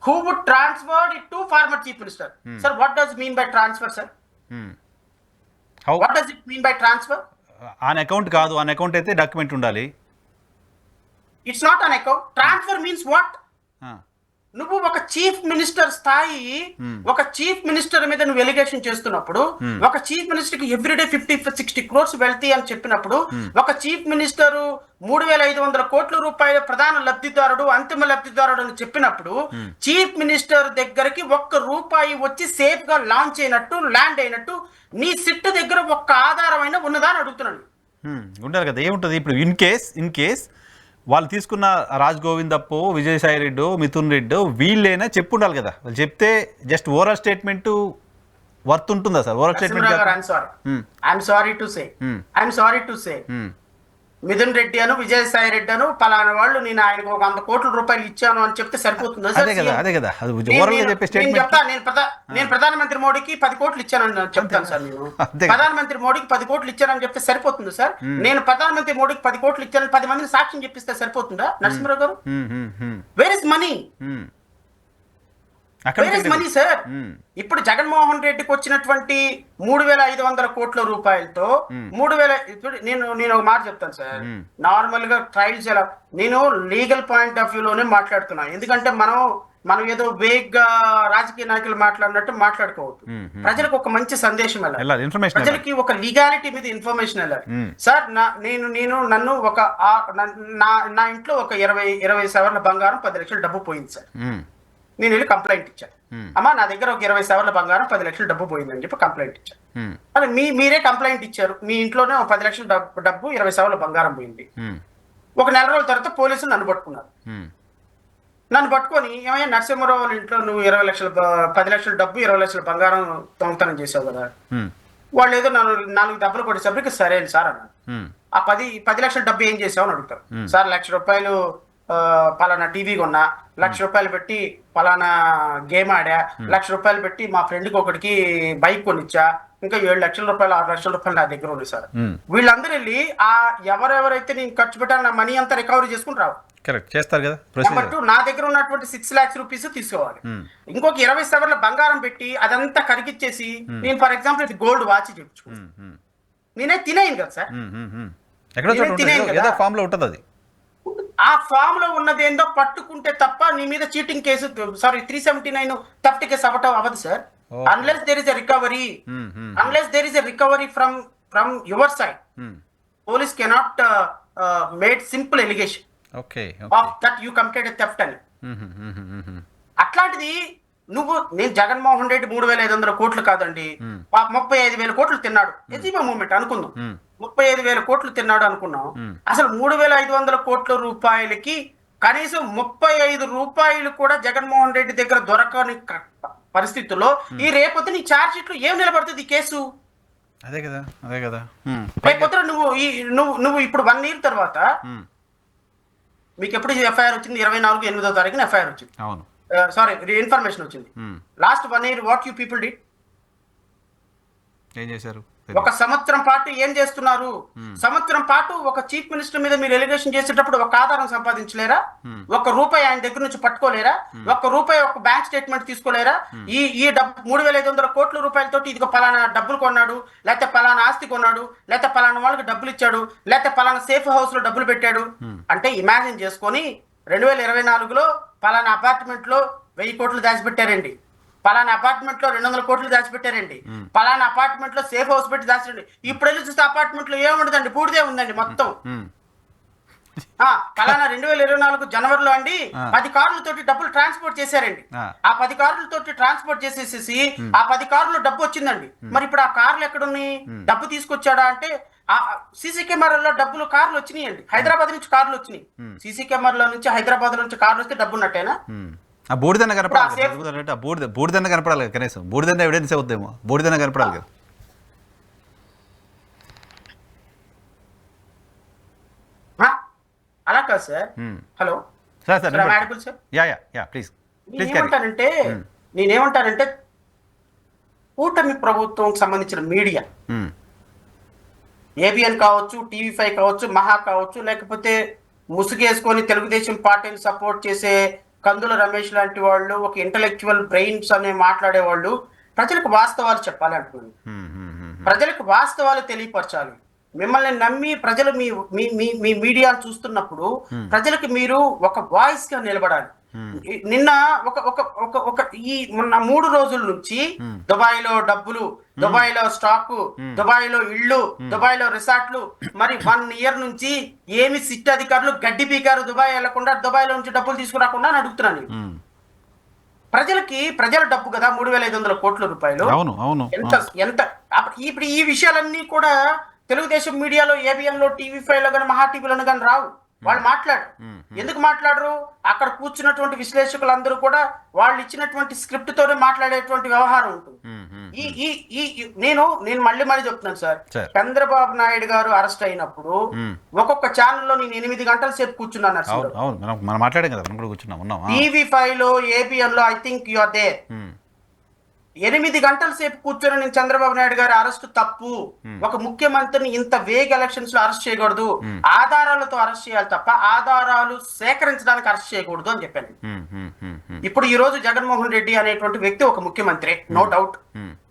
who would transfer it to former chief minister. Sir, what does mean by transfer, sir? How? What does it mean by transfer? On account కాదు, ఆన్ అకౌంట్ అయితే డాక్యుమెంట్ ఉండాలి. It's not an account. Transfer means what? నువ్వు ఒక చీఫ్ మినిస్టర్ స్థాయి, ఒక చీఫ్ మినిస్టర్ మీద నువ్వు ఎలిగేషన్ చేస్తున్నప్పుడు, ఒక చీఫ్ మినిస్టర్ కి ఎవ్రీడే 50-60 crores వెళ్తాయి అని చెప్పినప్పుడు, ఒక చీఫ్ మినిస్టర్ 3,500 కోట్ల రూపాయల ప్రధాన లబ్ధిదారుడు, అంతిమ లబ్ధిదారుడు అని చెప్పినప్పుడు, చీఫ్ మినిస్టర్ దగ్గరికి ఒక్క రూపాయి వచ్చి సేఫ్ గా లాంచ్ అయినట్టు, ల్యాండ్ అయినట్టు నీ సిట్ దగ్గర ఒక్క ఆధారమైన ఉన్నదా అని అడుగుతున్నాను. ఉండాలి కదా. ఏముంటుంది ఇప్పుడు ఇన్ కేస్ వాళ్ళు తీసుకున్న రాజ్ గోవిందప్పో, విజయసాయి రెడ్డో, మిథున్ రెడ్డో వీళ్ళైనా చెప్పు ఉండాలి కదా. వాళ్ళు చెప్తే జస్ట్ ఓవరాల్ స్టేట్మెంట్ వర్త్ ఉంటుందా sir? Overall statement Mithun Reddy అను, విజయసాయి రెడ్డి అను పలానా వాళ్ళు నేను ఆయనకు ఒక 100 కోట్ల రూపాయలు ఇచ్చాను అని చెప్తే సరిపోతుందా సార్? అదే కదా. నేను ప్రధానమంత్రి మోడీకి 10 కోట్లు ఇచ్చానని చెప్తాను సార్. నేను ప్రధానమంత్రి మోడీకి 10 కోట్లు ఇచ్చానని చెప్తే సరిపోతుందా సార్? నేను ప్రధానమంత్రి మోడీకి 10 కోట్లు ఇచ్చానని 10 మందిని సాక్ష్యం చెప్పిస్తే సరిపోతుందా నరసింహరావు గారు? Where is money? Money sir. ఇప్పుడు జగన్మోహన్ రెడ్డికి వచ్చినటువంటి 3,500 కోట్ల రూపాయలతో 3,000 నేను ఒక మాట చెప్తాను సార్. నార్మల్ గా ట్రయల్స్ ఎలా, నేను లీగల్ పాయింట్ ఆఫ్ వ్యూ లోనే మాట్లాడుతున్నా. ఎందుకంటే మనం ఏదో వేగ్గా రాజకీయ నాయకులు మాట్లాడినట్టు మాట్లాడుకోవద్దు. ప్రజలకు ఒక మంచి సందేశం వెళ్ళాలి, ప్రజలకి ఒక లీగాలిటీ మీద ఇన్ఫర్మేషన్ వెళ్ళాలి సార్. నన్ను నా ఇంట్లో ఒక 20 సవర్ల బంగారం 10 లక్షల డబ్బు పోయింది సార్. నేను వెళ్ళి కంప్లైంట్ ఇచ్చాను, అమ్మా నా దగ్గర ఒక 20 సవర్ల బంగారం 10 లక్షల డబ్బు పోయిందని చెప్పి కంప్లైంట్ ఇచ్చాను. అని మీరే కంప్లైంట్ ఇచ్చారు, మీ ఇంట్లోనే ఒక 10 లక్షల డబ్బు 20 సవర్ల బంగారం పోయింది. ఒక నెల రోజుల తర్వాత పోలీసులు నన్ను పట్టుకున్నారు. నన్ను పట్టుకొని ఏమయ్యా నరసింహారావు వాళ్ళ ఇంట్లో నువ్వు 10 లక్షల డబ్బు 20 లక్షల బంగారం దొంగతనం చేసావు కదా. వాళ్ళు ఏదో 4 దెబ్బలు కొట్టేసరికి సరే సార్ అన్నాను. ఆ 10 లక్షల డబ్బు ఏం చేసావు అని అడుగుతారు. సార్ 1,00,000 రూపాయలు పలానా టీవీ కొన్నా, 1,00,000 రూపాయలు పెట్టి పలానా గేమ్ ఆడా, 1,00,000 రూపాయలు పెట్టి మా ఫ్రెండ్కి ఒకటికి బైక్ కొనిచ్చా, ఇంకా 7 లక్షల రూపాయలు 6 లక్షల రూపాయలు నా దగ్గర ఉంది సార్. వీళ్ళందరూ వెళ్ళి ఆ ఎవరెవరైతే నేను ఖర్చు పెట్టాను నా మనీ అంతా రికవరీ చేసుకుని రావు. కరెక్ట్ చేస్తారు కదా. నెంబర్ 2, నా దగ్గర ఉన్నటువంటి 6 lakhs రూపీస్ తీసుకోవాలి. ఇంకొక 20 సవర్ల బంగారం పెట్టి అదంతా కరిగిచ్చేసి నేను ఫర్ ఎగ్జాంపుల్ ఇది గోల్డ్ వాచ్ చేయించుకున్నాను. నేనే తినేయను కదా సార్. ఫామ్ లో ఉంటుంది అది. ఆ ఫామ్ లో ఉన్నదేందో పట్టుకుంటే తప్ప నీ మీద cheating case, sorry 379 theft case అవ్వదు sir. Unless there is a recovery from your side, police cannot made simple allegation of that you committed a theft అని. అట్లాంటిది నేను జగన్మోహన్ రెడ్డి 3,500 కోట్లు కాదండి, 35,000 కోట్లు తిన్నాడు. ఎజీబా మూమెంట్ అనుకుందాం, 35,000 కోట్లు తిన్నాడు అనుకున్నాం. అసలు 3,500 కోట్ల రూపాయలకి కనీసం 35 రూపాయలు కూడా జగన్మోహన్ రెడ్డి దగ్గర దొరకని పరిస్థితుల్లో ఈ రేపొద్దు నీ ఛార్జ్ షీట్ లో ఏం నిలబడుతుంది ఈ కేసు? అదే కదా. రేపొద్దు నువ్వు ఇప్పుడు 1 year తర్వాత మీకు ఎప్పుడు ఎఫ్ఐఆర్ వచ్చింది? 24/8వ తారీఖున ఎఫ్ఐఆర్ వచ్చింది. అవును, సారీ ఇన్ఫర్మేషన్ వచ్చింది. Last 1 year what you people did? ఏం చేశారు? ఒక సంవత్సరం పాటు ఏం చేస్తున్నారు? సంవత్సరం పాటు ఒక చీఫ్ మినిస్టర్ మీద మీరు ఎలిగేషన్ చేసేటప్పుడు ఒక ఆధారం సంపాదించలేరా? 1 రూపాయి ఆయన దగ్గర నుంచి పట్టుకోలేరా? 1 రూపాయి ఒక బ్యాంక్ స్టేట్మెంట్ తీసుకోలేరా? ఈ డబ్బు 3,500 కోట్ల రూపాయలతో ఇదిగో పలానా డబ్బులు కొన్నాడు, లేకపోతే పలానా ఆస్తి కొన్నాడు, లేకపోతే పలానా వాళ్ళకి డబ్బులు ఇచ్చాడు, లేకపోతే పలానా సేఫ్ హౌస్ లో డబ్బులు పెట్టాడు అంటే ఇమాజిన్ చేసుకొని 2024లో పలానా అపార్ట్మెంట్ లో 1000 కోట్లు దాచిపెట్టారండి, పలానా అపార్ట్మెంట్ లో 200 కోట్లు దాచిపెట్టారండి, పలానా అపార్ట్మెంట్ లో సేఫ్ హౌస్ పెట్టి దాచిపెట్టండి. ఇప్పుడు వెళ్ళి చూస్తే అపార్ట్మెంట్ లో ఏముండదండి, పూడిదే ఉందండి మొత్తం. పలానా 2024 జనవరిలో అండి 10 కార్లతోటి డబ్బులు ట్రాన్స్పోర్ట్ చేశారండి. ఆ 10 కార్లతోటి ట్రాన్స్పోర్ట్ చేసేసి ఆ 10 కార్లు డబ్బు వచ్చిందండి. మరి ఇప్పుడు ఆ కార్లు ఎక్కడున్నాయి? డబ్బు తీసుకొచ్చాడా అంటే సీసీ కెమెరాలో డబ్బులు కార్లు వచ్చినాయండి. హైదరాబాద్ నుంచి కార్లు వచ్చినాయి. సీసీ కెమెరాలో నుంచి హైదరాబాద్ నుంచి కార్లు వస్తే డబ్బు ఉన్నట్టేనా? బూడిదన్న కనపడాలి, బూడిదన్న కనపడాలి కదా, కనీసం బూడిదన్న ఎవిడెన్స్ అవుద్దేమో, బూడిదన్న కనపడాలి కదా. అలా కాదు సార్. Hello sir, please. నేనేమంటానంటే కూటమి ప్రభుత్వం సంబంధించిన మీడియా, ఏబిఎన్ కావచ్చు, TV5 కావచ్చు, మహా కావచ్చు, లేకపోతే ముసుగేసుకొని తెలుగుదేశం పార్టీని సపోర్ట్ చేసే కందుల రమేష్ లాంటి వాళ్ళు, ఒక ఇంటలెక్చువల్ బ్రెయిన్స్ అనే మాట్లాడే వాళ్ళు ప్రజలకు వాస్తవాలు చెప్పాలి అంటున్నాను. ప్రజలకు వాస్తవాలు తెలియపరచాలి. మిమ్మల్ని నమ్మి ప్రజలు మీ మీ మీ మీ మీడియా చూస్తున్నప్పుడు ప్రజలకు మీరు ఒక వాయిస్ గా నిలబడాలి. నిన్న ఒక ఒక ఒక ఒక ఈ మొన్న 3 రోజుల నుంచి దుబాయ్ లో డబ్బులు, దుబాయ్ లో స్టాక్, దుబాయ్ లో ఇళ్ళు, దుబాయ్ లో రిసార్ట్లు, మరి 1 ఇయర్ నుంచి ఏమి సిట్ అధికారులు గడ్డి పీకారు దుబాయ్ వెళ్లకుండా, దుబాయ్ లో నుంచి డబ్బులు తీసుకురాకుండా అని అడుగుతున్నాను. ప్రజల డబ్బు కదా 3,500 కోట్ల రూపాయలు. ఎంత ఎంత ఇప్పుడు ఈ విషయాలన్నీ కూడా తెలుగుదేశం మీడియాలో, ఏబిఎన్ లో, టీవీ5 లో కానీ, మహా టీవీలో కానీ రావు. వాళ్ళు మాట్లాడరు. ఎందుకు మాట్లాడరు? అక్కడ కూర్చున్నటువంటి విశ్లేషకులందరూ కూడా వాళ్ళు ఇచ్చినటువంటి స్క్రిప్ట్ తోనే మాట్లాడేటువంటి వ్యవహారం ఉంటుంది. నేను మళ్ళీ చెప్తున్నాను సార్, చంద్రబాబు నాయుడు గారు అరెస్ట్ అయినప్పుడు ఒక్కొక్క ఛానల్లో నేను 8 గంటల సేపు కూర్చున్నాను. టీవీ5 లో, ఏబిఎన్ లో, I think you are there. 8 గంటల సేపు కూర్చొని నేను చంద్రబాబు నాయుడు గారి అరెస్ట్ తప్పు, ఒక ముఖ్యమంత్రిని ఇంత వేగ్ ఎలక్షన్స్ లో అరెస్ట్ చేయకూడదు, ఆధారాలతో అరెస్ట్ చేయాలి తప్ప ఆధారాలు సేకరించడానికి అరెస్ట్ చేయకూడదు అని చెప్పాను. ఇప్పుడు ఈ రోజు జగన్మోహన్ రెడ్డి అనేటువంటి వ్యక్తి ఒక ముఖ్యమంత్రి, నో డౌట్.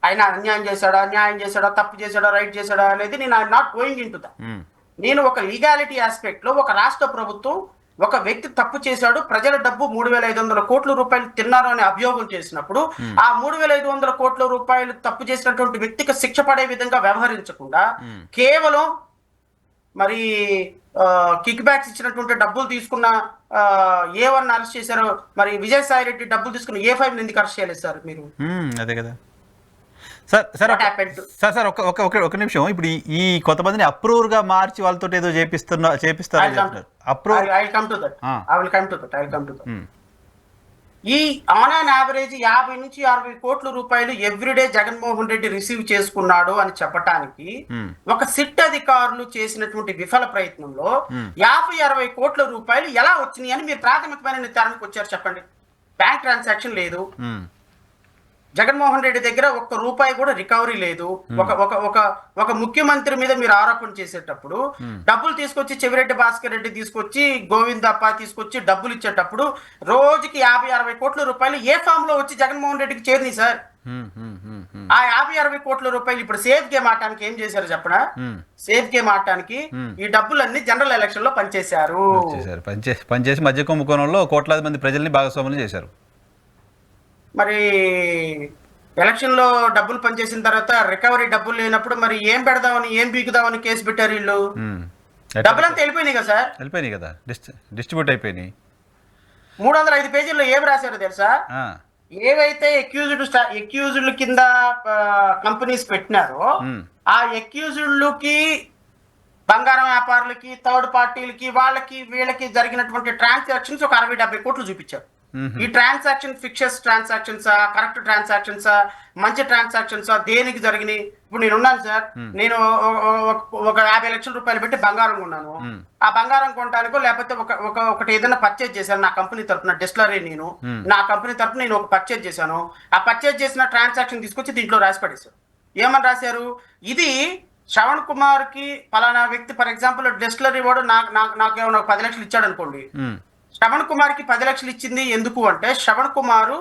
ఆయన అన్యాయం చేశాడా, న్యాయం చేశాడా, తప్పు చేశాడా, రైట్ చేశాడా అనేది నేను I'm not going in to that. నేను ఒక లీగాలిటీ ఆస్పెక్ట్ లో ఒక రాష్ట్ర ప్రభుత్వం ఒక వ్యక్తి తప్పు చేశాడు, ప్రజల డబ్బు 3,500 కోట్ల రూపాయలు తిన్నారు అనే అభియోగం చేసినప్పుడు ఆ 3,500 కోట్ల రూపాయలు తప్పు చేసినటువంటి వ్యక్తికి శిక్ష పడే విధంగా వ్యవహరించకుండా కేవలం మరి కిక్ బ్యాక్స్ ఇచ్చినటువంటి డబ్బులు తీసుకున్న A1 అరెస్ట్ చేశారు, మరి విజయసాయి రెడ్డి డబ్బులు తీసుకున్న A5 ఎందుకు అరెస్ట్ చేయలేదు సార్ మీరు? అదే కదా సార్. ఒక నిమిషం. ఇప్పుడు ఈ కొంతమందిని అప్రూవర్ గా మార్చి వాళ్ళతో ఏదో చేపిస్తారు. ఈ ఆన్ అన్ యావరేజ్ 50 నుంచి 60 కోట్ల రూపాయలు ఎవ్రీడే జగన్మోహన్ రెడ్డి రిసీవ్ చేసుకున్నాడు అని చెప్పడానికి ఒక సిట్ అధికారులు చేసినటువంటి విఫల ప్రయత్నంలో 50-60 కోట్ల రూపాయలు ఎలా వచ్చినాయి అని మీరు ప్రాథమికమైన నిర్ధారణకు వచ్చారు చెప్పండి. బ్యాంక్ ట్రాన్సాక్షన్ లేదు, జగన్మోహన్ రెడ్డి దగ్గర ఒక్క రూపాయి కూడా రికవరీ లేదు. ఒక ముఖ్యమంత్రి మీద మీరు ఆరోపణ చేసేటప్పుడు డబ్బులు తీసుకొచ్చి చెవిరెడ్డి భాస్కర్ రెడ్డి తీసుకొచ్చి, గోవిందప్ప తీసుకొచ్చి డబ్బులు ఇచ్చేటప్పుడు రోజుకి 50-60 కోట్ల రూపాయలు ఏ ఫామ్ లో వచ్చి జగన్మోహన్ రెడ్డికి చేరినాయి సార్. ఆ 50-60 కోట్ల రూపాయలు ఇప్పుడు సేఫ్ గేమ్ ఆడటానికి ఏం చేశారు చెప్పనా? సేఫ్ గేమ్ ఆడటానికి ఈ డబ్బులన్నీ జనరల్ ఎలక్షన్ లో పనిచేశారు. పనిచేసి మధ్య కుంభకోణంలో కోట్లాది మంది ప్రజల్ని భాగస్వాములు చేశారు. మరి ఎలక్షన్ లో డబ్బులు పనిచేసిన తర్వాత రికవరీ డబ్బులు లేనప్పుడు మరి ఏం పెడదామని, ఏం బీకుదామని కేసు పెట్టారు వీళ్ళు. డబ్బులంతా వెళ్ళిపోయినాయి కదా సార్, వెళ్ళిపోయినాయి కదా, డిస్ట్రిబ్యూట్ అయిపోయినాయి. 305 పేజీల్లో ఏం రాశారో తెలుసా? ఏవైతే ఎక్యూజ్డ్ కింద కంపెనీస్ పెట్టినారో ఆ ఎక్యూజ్డ్లకి, బంగారం వ్యాపారులకి, థర్డ్ పార్టీలకి, వాళ్ళకి వీళ్ళకి జరిగినటువంటి ట్రాన్సాక్షన్స్ ఒక 60-70 కోట్లు చూపించారు. ఈ ట్రాన్సాక్షన్ ఫిక్షస్ ట్రాన్సాక్షన్సా, కరెక్ట్ ట్రాన్సాక్షన్సా, మంచి ట్రాన్సాక్షన్సా, దేనికి జరిగినాయి? ఇప్పుడు నేను ఉన్నాను సార్, నేను ఒక 50 లక్షల రూపాయలు పెట్టి బంగారం కొన్నాను. ఆ బంగారం కొనడానికో లేకపోతే ఒకటి ఏదైనా పర్చేజ్ చేశాను నా కంపెనీ తరఫున, డిస్టిలరీ నా కంపెనీ తరఫున నేను ఒక పర్చేజ్ చేశాను. ఆ పర్చేజ్ చేసిన ట్రాన్సాక్షన్ తీసుకొచ్చి దీంట్లో రాసి పడేశారు. ఏమని రాశారు? ఇది శ్రవణ్ కుమార్ కి పలానా వ్యక్తి, ఫర్ ఎగ్జాంపుల్ డిస్టిలరీ వాడు నాకేమన్నా 10 లక్షలు ఇచ్చాడు అనుకోండి, శ్రవణ్ కుమార్ కి 10 లక్షలు ఇచ్చింది ఎందుకు అంటే, శ్రవణ్ కుమారు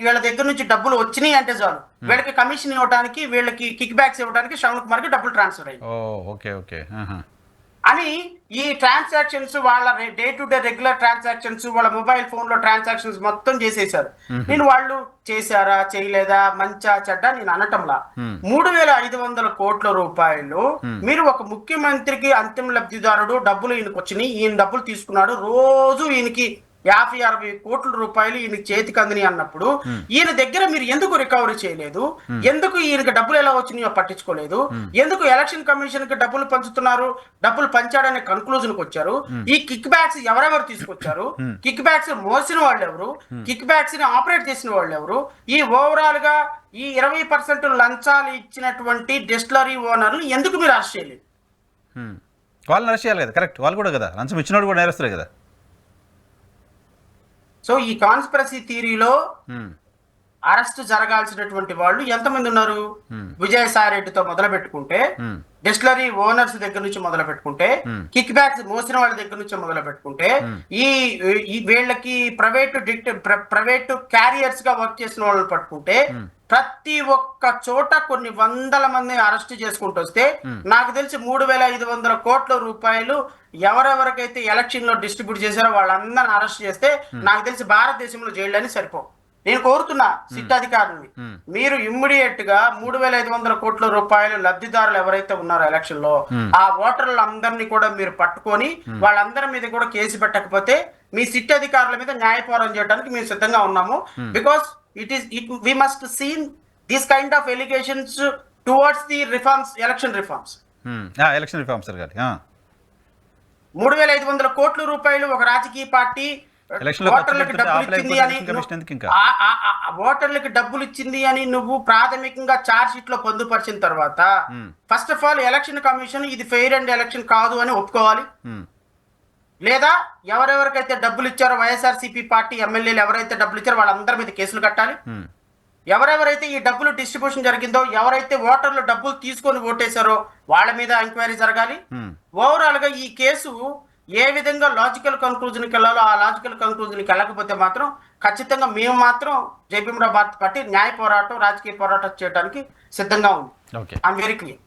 వీళ్ళ దగ్గర నుంచి డబ్బులు వచ్చినాయి అంటే చాలు, వీళ్ళకి కమిషన్ ఇవ్వడానికి, వీళ్ళకి కిక్ బ్యాక్స్ ఇవ్వడానికి శ్రవణ్ కుమార్ కి డబ్బులు ట్రాన్స్ఫర్ అయ్యాయి అని ఈ ట్రాన్సాక్షన్స్, వాళ్ళ day to day regular transactions, వాళ్ళ మొబైల్ ఫోన్ లో ట్రాన్సాక్షన్స్ మొత్తం చేసేసారు. నేను వాళ్ళు చేశారా చేయలేదా, మంచా చెడ్డ నేను అనటంలా, 3,500 కోట్ల రూపాయలు మీరు ఒక ముఖ్యమంత్రికి అంతిమ లబ్ధిదారుడు డబ్బులు ఈయనకు వచ్చినాయి, ఈయన డబ్బులు తీసుకున్నాడు, రోజు ఈయనకి 50-60 కోట్ల రూపాయలు ఈయన చేతికి అందని అన్నప్పుడు ఈయన దగ్గర మీరు ఎందుకు రికవరీ చేయలేదు? ఎందుకు ఈయనకి డబ్బులు ఎలా వచ్చినాయో పట్టించుకోలేదు? ఎందుకు ఎలక్షన్ కమిషన్ కి డబ్బులు పంచుతున్నారు, డబ్బులు పంచాడనే కన్క్లూజన్ కి వచ్చారు? ఈ కిక్ బ్యాక్స్ ఎవరెవరు తీసుకొచ్చారు? కిక్ బ్యాక్స్ మోసిన వాళ్ళు ఎవరు? కిక్ బ్యాక్స్ ని ఆపరేట్ చేసిన వాళ్ళు ఎవరు? ఈ ఓవరాల్ గా ఈ 20% లంచాలు ఇచ్చినటువంటి డిస్టిలరీ ఓనర్లు ఎందుకు మీరు అరెస్ట్ చేయలేదు? వాళ్ళని అరెస్ట్ చేయాలి కదా, కరెక్ట్, వాళ్ళు కూడా కదా, లంచం ఇచ్చినోడు కూడా నేరస్తులే కదా. సో ఈ కాన్స్పిరసీ థియరీలో అరెస్ట్ జరగాల్సినటువంటి వాళ్ళు ఎంతమంది ఉన్నారు? విజయసాయి రెడ్డితో మొదలు పెట్టుకుంటే, డిస్టిలరీ ఓనర్స్ దగ్గర నుంచి మొదలు పెట్టుకుంటే, కిక్ బ్యాక్స్ మోసిన వాళ్ళ దగ్గర నుంచి మొదలు పెట్టుకుంటే, ఈ వీళ్ళకి ప్రైవేట్ క్యారియర్స్ గా వర్క్ చేసిన వాళ్ళని పట్టుకుంటే, ప్రతి ఒక్క చోట కొన్ని వందల మంది అరెస్ట్ చేసుకుంటూ వస్తే నాకు తెలిసి 3,500 కోట్ల రూపాయలు ఎవరెవరికైతే ఎలక్షన్ లో డిస్ట్రిబ్యూట్ చేశారో వాళ్ళందరిని అరెస్ట్ చేస్తే నాకు తెలిసి భారతదేశంలో జైళ్ళని సరిపో. నేను కోరుతున్నా సిట్ అధికారులని, మీరు ఇమ్మీడియట్ గా 3,500 కోట్ల రూపాయలు లబ్ధిదారులు ఎవరైతే ఉన్నారో ఎలక్షన్ లో ఆ ఓటర్లందరినీ కూడా మీరు పట్టుకొని వాళ్ళందరి మీద కూడా కేసు పెట్టకపోతే మీ సిట్ అధికారుల మీద న్యాయ పోరాటం చేయడానికి మేము సిద్ధంగా ఉన్నాము. Because we must see this kind of allegations towards the reforms, election reforms. Election reforms గారి 3,500 కోట్ల రూపాయలు ఒక రాజకీయ పార్టీ ఓటర్లకు డబ్బులు ఇచ్చింది అని నువ్వు ప్రాథమికంగా చార్జ్ షీట్ లో పొందుపరిచిన తర్వాత first of all election commission ఇది ఫెయిర్ అండ్ ఎలక్షన్ కాదు అని ఒప్పుకోవాలి. లేదా ఎవరెవరికైతే డబ్బులు ఇచ్చారో వైఎస్ఆర్సీపీ పార్టీ ఎమ్మెల్యేలు ఎవరైతే డబ్బులు ఇచ్చారో వాళ్ళందరి మీద కేసులు కట్టాలి. ఎవరెవరైతే ఈ డబ్బులు డిస్ట్రిబ్యూషన్ జరిగిందో, ఎవరైతే ఓటర్లు డబ్బులు తీసుకొని ఓటేశారో వాళ్ళ మీద ఎంక్వైరీ జరగాలి. ఓవరాల్ గా ఈ కేసు ఏ విధంగా లాజికల్ కన్క్లూజన్కి వెళ్ళాలో ఆ లాజికల్ కన్క్లూజన్కి వెళ్ళకపోతే మాత్రం ఖచ్చితంగా మేము మాత్రం జయభీమరావు భారత్ పార్టీ న్యాయ పోరాటం, రాజకీయ పోరాటం చేయడానికి సిద్ధంగా ఉంది. I'm very clear.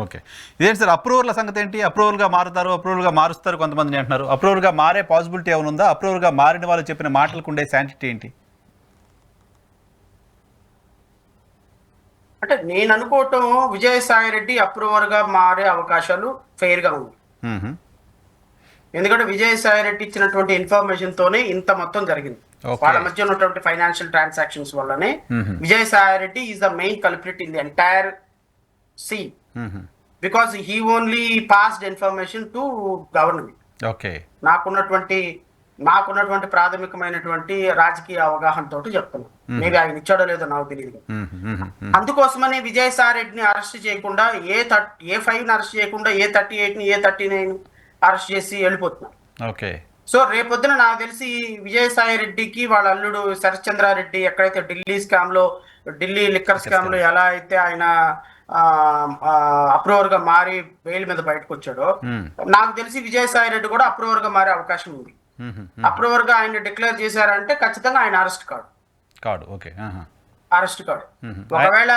ఓకే ఇదేంటి సార్ అప్రూవల్ సంగతి ఏంటి? అప్రూవల్గా మారుతారు, అప్రూవల్గా మారుస్తారు కొంతమంది అంటున్నారు. అప్రూవల్గా మారే పాసిబిలిటీ ఏమైనా ఉందా? అప్రూవల్గా మారిన వాళ్ళు చెప్పిన మాటలకు ఉండే శాంటిటీ ఏంటి? అంటే నేను అనుకోవటం విజయసాయి రెడ్డి అప్రూవర్ గా మారే అవకాశాలు ఫెయిర్ గా ఉంది. ఎందుకంటే విజయసాయి రెడ్డి ఇచ్చినటువంటి ఇన్ఫర్మేషన్ తోనే ఇంత మొత్తం జరిగింది. వాళ్ళ మధ్య ఉన్నటువంటి ఫైనాన్షియల్ ట్రాన్సాక్షన్స్ వల్లనే Vijayasai Reddy is the main culprit in the entire scene because he only passed information to government. నాకున్నటువంటి ప్రాథమికమైనటువంటి రాజకీయ అవగాహన తోటి చెప్తున్నాను. మేబీ ఆయన ఇచ్చాడో లేదో నాకు తెలియదు. అందుకోసమని విజయసాయి రెడ్డిని అరెస్ట్ చేయకుండా ఏ 5 అరెస్ట్ చేయకుండా ఏ 38 ఏ 39 అరెస్ట్ చేసి వెళ్ళిపోతున్నారు. సో రేపొద్దున నాకు తెలిసి విజయసాయి రెడ్డికి వాళ్ళ అల్లుడు శరత్చంద్రారెడ్డి ఎక్కడైతే ఢిల్లీ లిక్కర్ స్కామ్ లో ఎలా అయితే ఆయన అప్రూవర్ గా మారి బెయిల్ మీద బయటకు వచ్చాడో, నాకు తెలిసి విజయసాయి రెడ్డి కూడా అప్రూవర్ గా మారే అవకాశం ఉంది. అప్రూవర్ గా ఆయన డిక్లేర్ చేశారంటే ఖచ్చితంగా ఆయన అరెస్ట్ కాడు. ఒకవేళ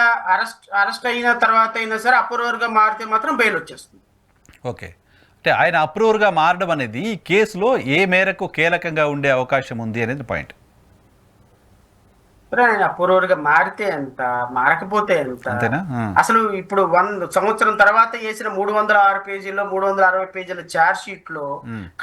అరెస్ట్ అయిన తర్వాత అయినా సరే అప్రూవర్ గా మారితే మాత్రం బెయిల్ వచ్చేస్తుంది. అంటే ఆయన అప్రూవర్గా మారడం అనేది ఈ కేసులో ఏ మేరకు కీలకంగా ఉండే అవకాశం ఉంది అనేది పాయింట్. ఆయన అప్రూవర్ గా మారితే ఎంత, మారకపోతే ఎంత? అసలు ఇప్పుడు 100 సంవత్సరం తర్వాత వేసిన 306 పేజీల్లో 360 పేజీల చార్జ్ షీట్ లో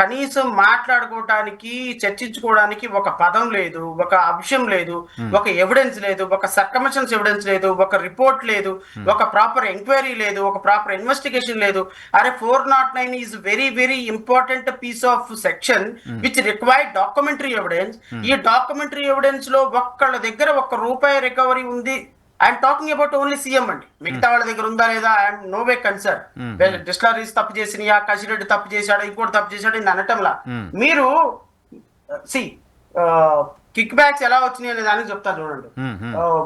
కనీసం మాట్లాడుకోవడానికి, చర్చించుకోవడానికి ఒక పదం లేదు, ఒక అంశం లేదు, ఒక ఎవిడెన్స్ లేదు, ఒక సర్కమిషన్స్ ఎవిడెన్స్ లేదు, ఒక రిపోర్ట్ లేదు, ఒక ప్రాపర్ ఎంక్వైరీ లేదు, ఒక ప్రాపర్ ఇన్వెస్టిగేషన్ లేదు. అరే 409 is very very important piece of section which required documentary evidence. ఈ డాక్యుమెంటరీ ఎవిడెన్స్ లో ఒక్కళ్ళ దగ్గర ₹1 రికవరీ ఉంది. I'm talking about only CM అండి. మిగతా వాళ్ళ దగ్గర ఉందా లేదా I'm no way concern. Distilleries తప్పు చేసినాయా, కసిరెడ్డి తప్పు చేశాడు, ఇంకోటి తప్పు చేశాడు ఇది అనటంలా. మీరు కిక్ బ్యాక్స్ ఎలా వచ్చినాయి అనే దానికి చెప్తాను చూడండి.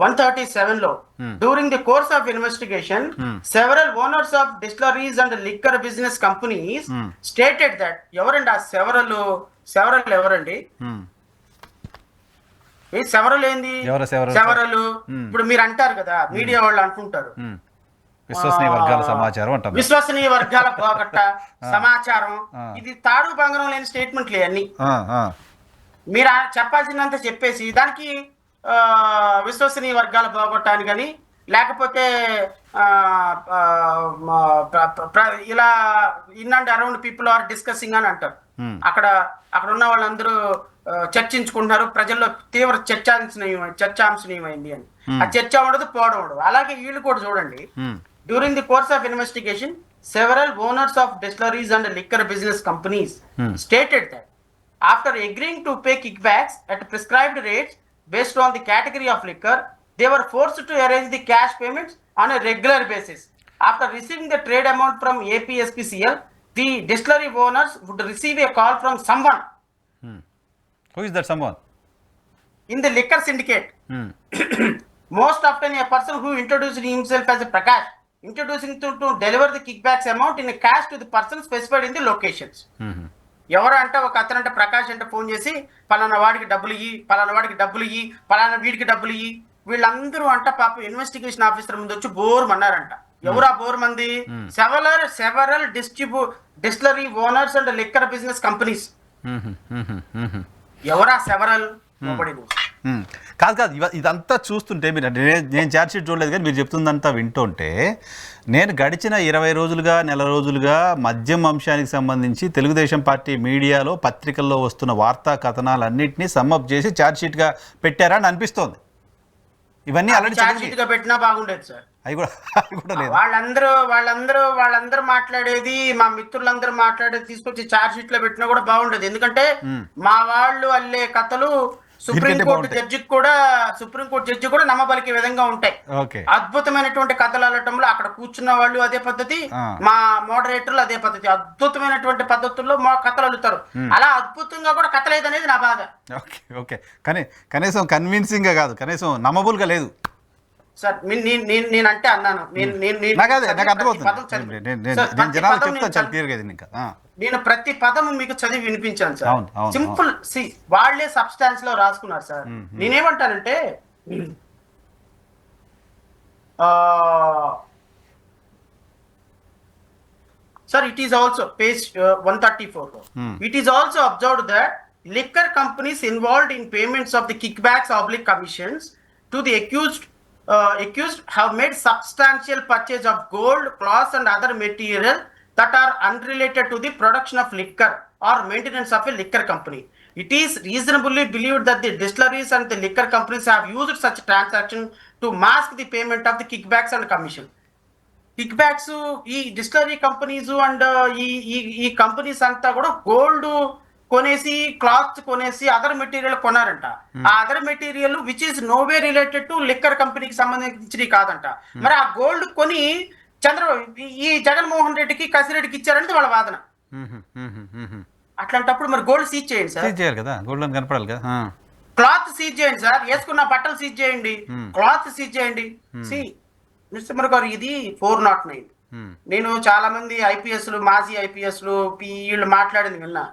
137 లో during the course of investigation several owners of distilleries and liquor business companies stated that. ఎవరండి ఆ సెవరల్ ఎవరండి? సెవరల్ ఏంది? సెవరలు ఇప్పుడు మీరు అంటారు కదా, మీడియా వాళ్ళు అంటుంటారు విశ్వసనీయ వర్గాల పోగొట్ట సమాచారం. ఇది తాడు బంగారం లేని స్టేట్మెంట్లు అన్ని. మీరు చెప్పాల్సినంత చెప్పేసి దానికి విశ్వసనీయ వర్గాల పోగొట్టాను కానీ, లేకపోతే ఇలా in and around people are discussing అని అంటారు. అక్కడ ఉన్న వాళ్ళందరూ చర్చించుకుంటున్నారు, ప్రజల్లో తీవ్ర చర్చాంశనీయమైంది అని. ఆ చర్చ ఉండదు, పోవడం ఉండదు. అలాగే వీళ్ళు కూడా చూడండి, during the course of investigation several owners of distilleries and liquor business companies stated that after agreeing to pay kickbacks at prescribed rates based on the category of liquor, they were forced to arrange the cash payments on a regular basis. After receiving the trade amount from APSPCL, the distillery owners would receive a call from someone. Who is that someone? In the liquor syndicate. Most often a person who introduced himself as a Prakash, introducing to deliver the kickbacks amount in a cash to the person specified in the locations. ఎవరు అంటే ఒక అతనంట ప్రకాష్ అంటే ఫోన్ చేసి పలానా వాడికి డబ్బులు ఇయ్యి, పలానా వాడికి డబ్బులు ఇయ్యి, పలానా వీడికి డబ్బులు ఇయ్యి, వీళ్ళందరూ అంట పాపం ఇన్వెస్టిగేషన్ ఆఫీసర్ ముందు వచ్చి బోర్మన్నారంట. ఎవరా బోర్ మంది? Several distillery owners and liquor business companies. ఎవరా సెవరల్? కాదు కాదు, ఇదంతా చూస్తుంటే మీరు నేను ఛార్జ్ షీట్ చూడలేదు కానీ మీరు చెప్తుందంతా వింటుంటే నేను గడిచిన 20 రోజులుగా నెల రోజులుగా మద్యం అంశానికి సంబంధించి తెలుగుదేశం పార్టీ మీడియాలో పత్రికల్లో వస్తున్న వార్తా కథనాలన్నింటినీ సమ్మప్ చేసి ఛార్జ్ షీట్గా పెట్టారని అనిపిస్తోంది. ఇవన్నీ ఛార్జ్ షీట్ గా పెట్టినా బాగుండేది సార్. అవి కూడా లేదు. వాళ్ళందరూ మాట్లాడేది, మా మిత్రులందరూ మాట్లాడేది తీసుకొచ్చి ఛార్జ్ షీట్ లో పెట్టినా కూడా బాగుండేది. ఎందుకంటే మా వాళ్ళు అల్లే కథలు సుప్రీంకోర్టు జడ్జి కూడా నమ్మబలికే విధంగా ఉంటాయి. అద్భుతమైనటువంటి కథలు అల్లటంలో అక్కడ కూర్చున్న వాళ్ళు అదే పద్ధతి, మా మోడరేటర్లు అదే పద్ధతి, అద్భుతమైనటువంటి పద్ధతుల్లో మా కథలు అల్లుతారు. అలా అద్భుతంగా కూడా కథ లేదనేది నా బాధ. ఓకే కానీ కనీసం కన్విన్సింగ్ గా కాదు, కనీసం నమ్మబుల్ గా లేదు సార్. నేనంటే అన్నాను, నేను ప్రతి పదం మీకు చదివి వినిపించాను సార్. సింపుల్ వాళ్లే సబ్స్టాన్స్ లో రాసుకున్నారు సార్. నేనేమంటానంటే sir, it is also page 134 it is also observed that liquor companies involved in payments of the kickbacks oblique commissions to the accused have made substantial purchase of gold, cloth and other material that are unrelated to the production of liquor or maintenance of a liquor company. It is reasonably believed that the distilleries and the liquor companies have used such transactions to mask the payment of the kickbacks and commission. Kickbacks, ఈ డిస్టిలరీ కంపెనీస్ అండ్ ఈ కంపెనీస్ అంతా కూడా గోల్డ్ కొనేసి, క్లాత్ కొనేసి, అదర్ మెటీరియల్ కొన్నారంట. ఆ other material which is no way related to liquor కంపెనీకి సంబంధించినవి కాదంట. మరి ఆ గోల్డ్ కొని ఈ జగన్మోహన్ రెడ్డికి, కసిరెడ్డికి ఇచ్చారంటే వాళ్ళ వాదన. అట్లాంటప్పుడు మరి గోల్డ్ సీజ్ చేయండి సార్. గోల్డ్ కనపడాలి కదా. క్లాత్ సీజ్ చేయండి సార్, వేసుకున్న బట్టలు సీజ్ చేయండి, క్లాత్ సీజ్ చేయండి. మిస్టర్ గారు, ఇది 409. నేను చాలా మంది ఐపీఎస్లు, మాజీ ఐపీఎస్లు వీళ్ళు మాట్లాడింది విన్నా.